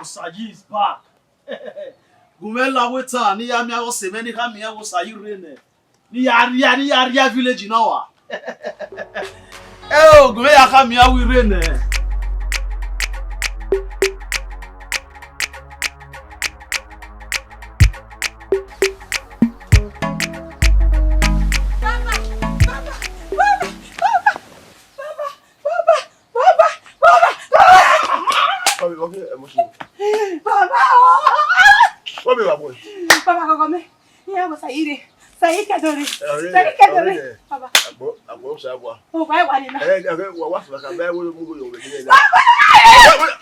Usaji is back. Gumela weta ni ya mi awo seme ni ka mi awo sayi rene. Ni ya village na wa. Eh gume ya ka mi awo rene. Papa kagome. Ya mo saire. Saire kadore. Papa. Agbo sa bwa. O ba wa ni na. Wa fa ka ba wo mu go yo we ni na.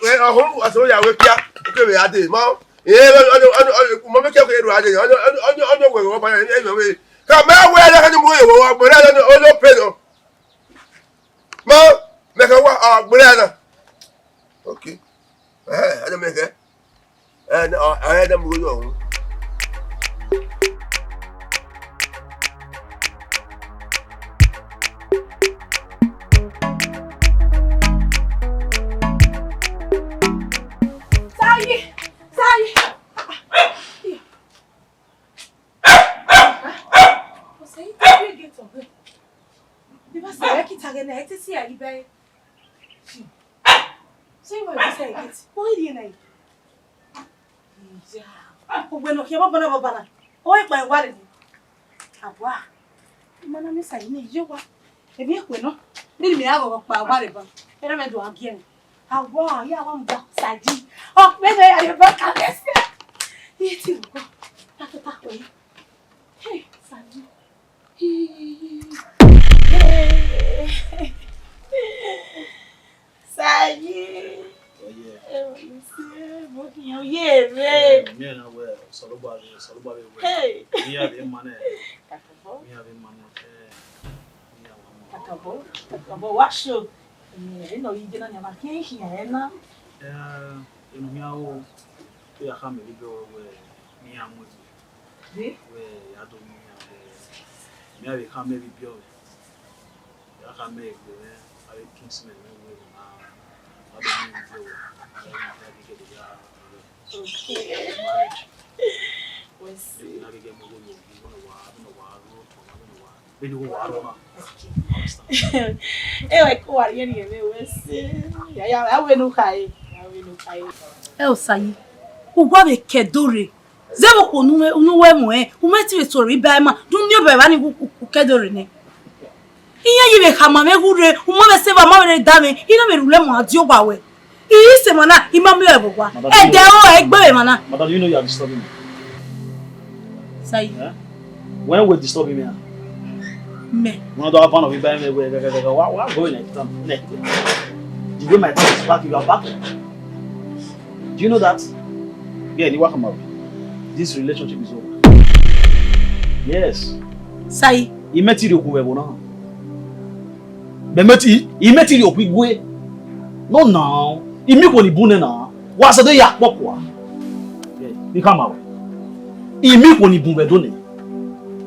We aso ya we pia. Ke we ade ma. Mo me ke ko eru ade. We wo ba ni we. Ka ma we ya ka ni mu yo wo bo na no pe no. Ma me ka wa bo na. Okay. Ada me ke. Ada mu yo. Mana mi sai ni je wa. E bi ekwe no. Ni mi ago pa wa re ba. Era me do agien. Awa ya wa mba saji. Oh, me no ya re ba ka lesi. Iti go. Ta ko yi. Hey, saji. Saji. Sayi, ugwa be kedore. Zebo ko nuwe mo umeti we sori ba ma. Dun ni obe ba ni ku kedore ne. Iya yibe kama me gure, umabe seba ma be dame, ina me rule mo adi ogba we. Iyi se mana imam yo ebogwa. E de o egbe mana. Madam, you know you are disturbing me. Sayi. When we disturbing me? Me. One of one of you buy me what going next time? You get my things back, you are back. Do you know that? Yeah, you welcome out. This relationship is over. Yes. Sayi. He met you now. He met you quick. No now. He make only bune now. What's the yak pokwa? Yeah, he come out. He make only bune done.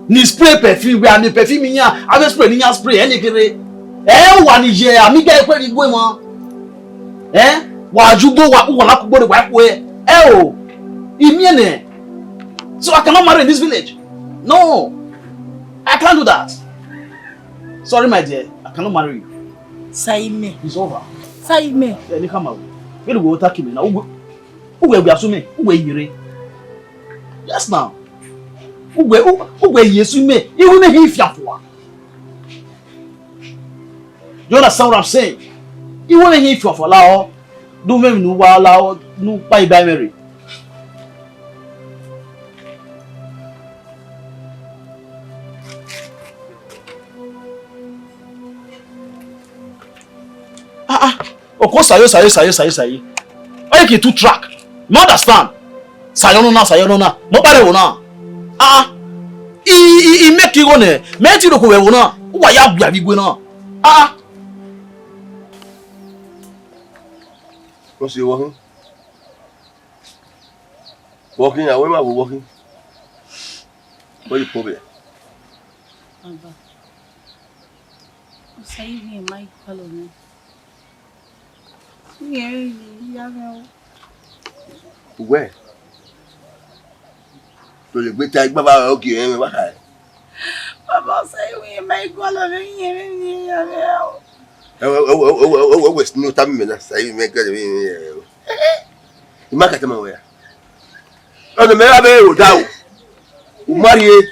Ni spray perfume we and perfume nya, ave spray ni nya spray any kere. Wa ni je ami ga ekwe ni gwe mo. Wa jugo wa ku wala ku gbo de wa ku o. Imiene. So I cannot marry in this village. No. I can't do that. Sorry my dear, I cannot marry you. Saime. It's over. Saime. Yeah, ni come out. We go attack him now. Who we assume? Who we yire? Yes now. Who we yesume? You make him fiafo. You understand what I'm saying? You want him fiafo lao. Do me no wa lao no pai by Mary. Of course, sayo. Why you two track? You understand? Sayonona. Nobody will now. He make you go ne. Make you go we will now. Why you be going now? What's you walking? Walking away, ma walking. What is the problem? Aba. Sayi ni mai follow me. Where? To le gbe ta igba ba oke en wa kai. Baba say we make all of it. We no time me na say me get me. I ma ka tama we. Ono me abe o da o. O mari e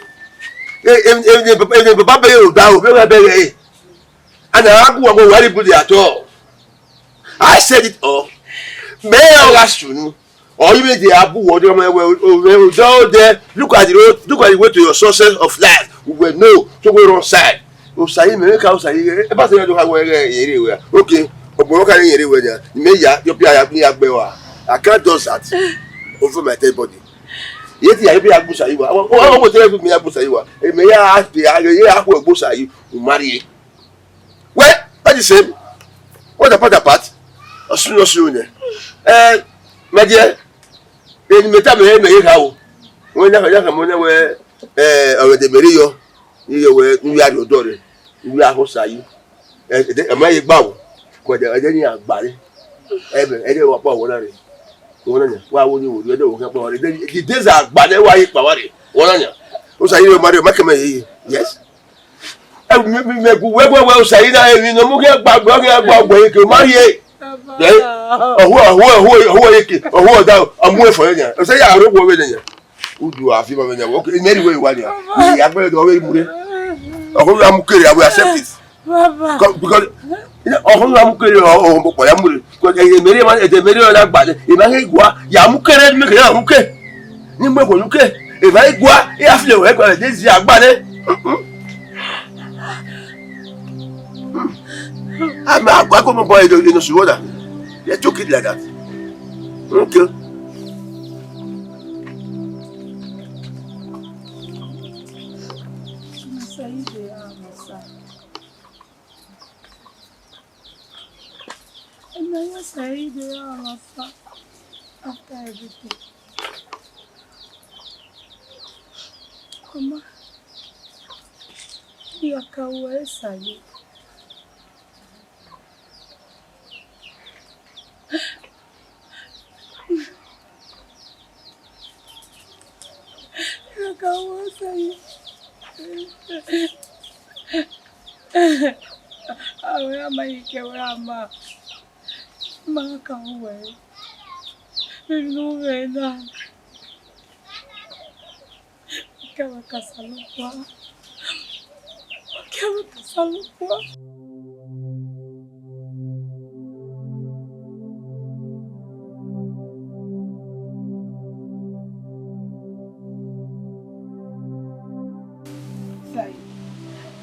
papa be o da o be be e. Ana aku wa go worry good at all. I said it all. May I ask you? Or you made the apple water there. Look at the road, look at the way to your sources of life. We will know to go wrong side. Okay. I can't do that over my dead body. Yet I be a bush. I want to tell me a bush. May I ask the bush you marry? Well, that's the same. What about the part? Soon. My dear, in the time I how when I come on away, the Mario, you are your daughter, you are Hosai, a my bow, quite a denial body. Every about one. Why would you do about it? The days are bad, why you power it? One. Hosai, Mario Macame, yes. I make well say that you know, get back, where you marry. Who I'm waiting for you. I say, I don't know who do I feel when I walk in any way. I I will accept it. Because Mukere or Poyamuri, because a Miriam at the Miriam body, if I go, Yamukere, make a Muke. Nimuke, if I go, if you work this Yabane. I'm a welcome boy in the Suda. They took it like that. Okay. After everything. Mama, you can't wear sayi. You can't wear sayi. Where am I? Where am I? Ma can't wear. No vena. Quero caçar no pó. Quero caçar no pó.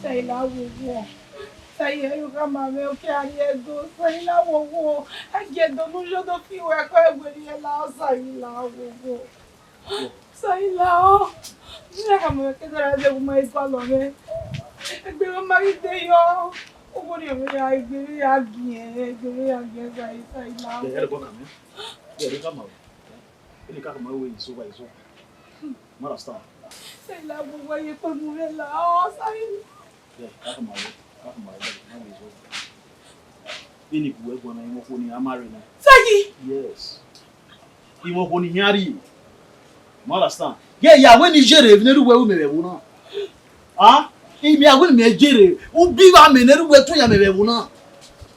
Sai lá o Sai eu gamame eu quero Edo, sai lá o aqui Edo no jogo do fio é com a guria lá, sai lá o sai lá. Não gamame que trazer uma escola, né? É que eu maridei ó. O guria me ai guria aqui sai lá. Era bom também. Era gamame. Ele quer gamame o isso vai isso. Marasta. Sei lá o vai para mulher lá, ó, sai. É, gamame. Ini buwe gwana imo foni amare na. Sayi. Yes. Imo foni nyari. You understand? Yeah, when Nigeria if neru we mebe wuna. Ah? Imi agwen me jere. Ubi wa me neru we to ya mebe wuna.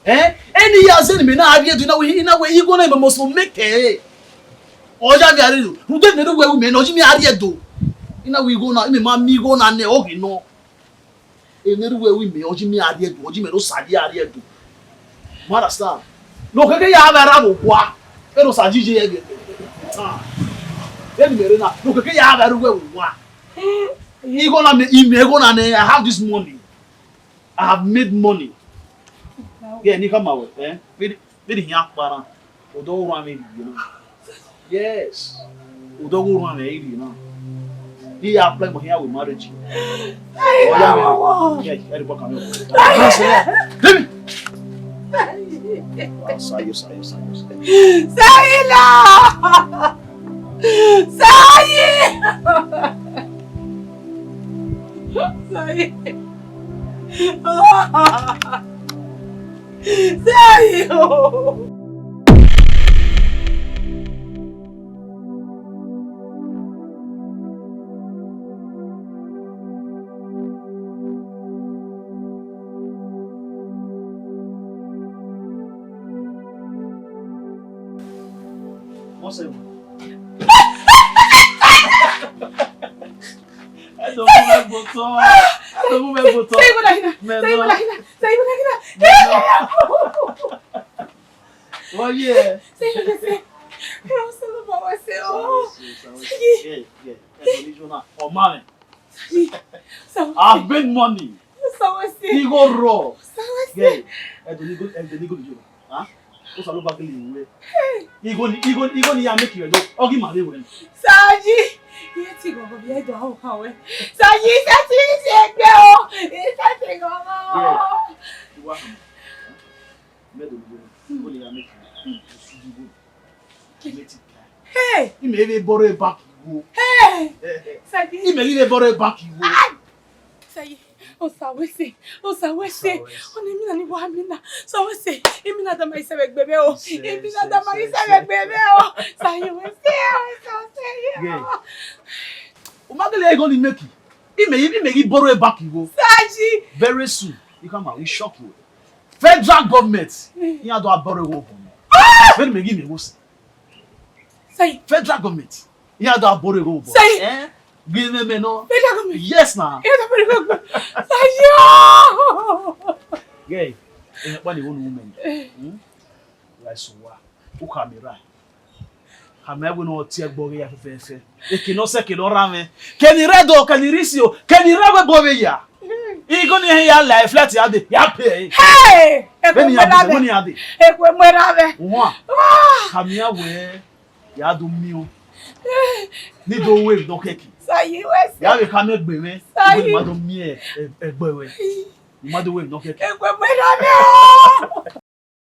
Any year say me na adie to na we you go na me must make Oja bi ari do. Nde neru we me no ji mi adie do. Ina we go na me ma mi go na ne o no. Neru we me oji mi adie do, oji me no sadi adie do. You understand? No keke ya bara bo kwa. E no sadi je ye. Ah. Then me na no keke ya bara we wa. You go na me go na I have this money. I have made money. Yeah, ni kama we, Very here para. Odo ru ame you know. Yes. Odo ru ame you know. He apply for here with marriage. Yeah, everybody come here. Sayo. Sayila! Sayi! Sayo! What's it? I don't have bottom. Say what Oh yeah. Say. Eu sou bom assim. Yeah. Oh money. I've made money. So assim. He go raw. So assim. Yeah. And go huh? O salo ba kele iwe. Igo ni ya make you do. Ogi ma le we. Saji. Iye ti go bi e do ha o we. Saji se ti se gbe o. Ise ti go mo. Yeah. You want me do go ni ya make you. Hey. He may be borrow back you. Hey. Saji. He may be borrow back you. Saji. O sawese. Oni mi na ni wa mi na. Sawese. Emi na da mai se gbebe o. Emi na da mai se gbebe o. Sayi we se. Yeah. O magale go ni make. He may borrow back you. Saji. Very soon. You come out, we shock you. Federal government. You have to borrow go. Very me give me go. Sayi. Federal government. You have to borrow go. Sayi. Give me no. Better come. Yes now. Gay. Anybody who woman. Like so what? Who come right? Come here we no tie gbore ya fefe. E ki no se ki no rame. Keni redo, keni risio, keni rawe bobe ya. I go ni ya life flat ya de. Ya pay. Hey! Beni ya de. Ekwe mwerabe. Wa. Come here we ya do mi o. Ni do wave do keki. Sayi wese. Ya we come egbe me. Sayi. Ma do mi egbe we. Ma do wave do keki. Ekwe mwerabe.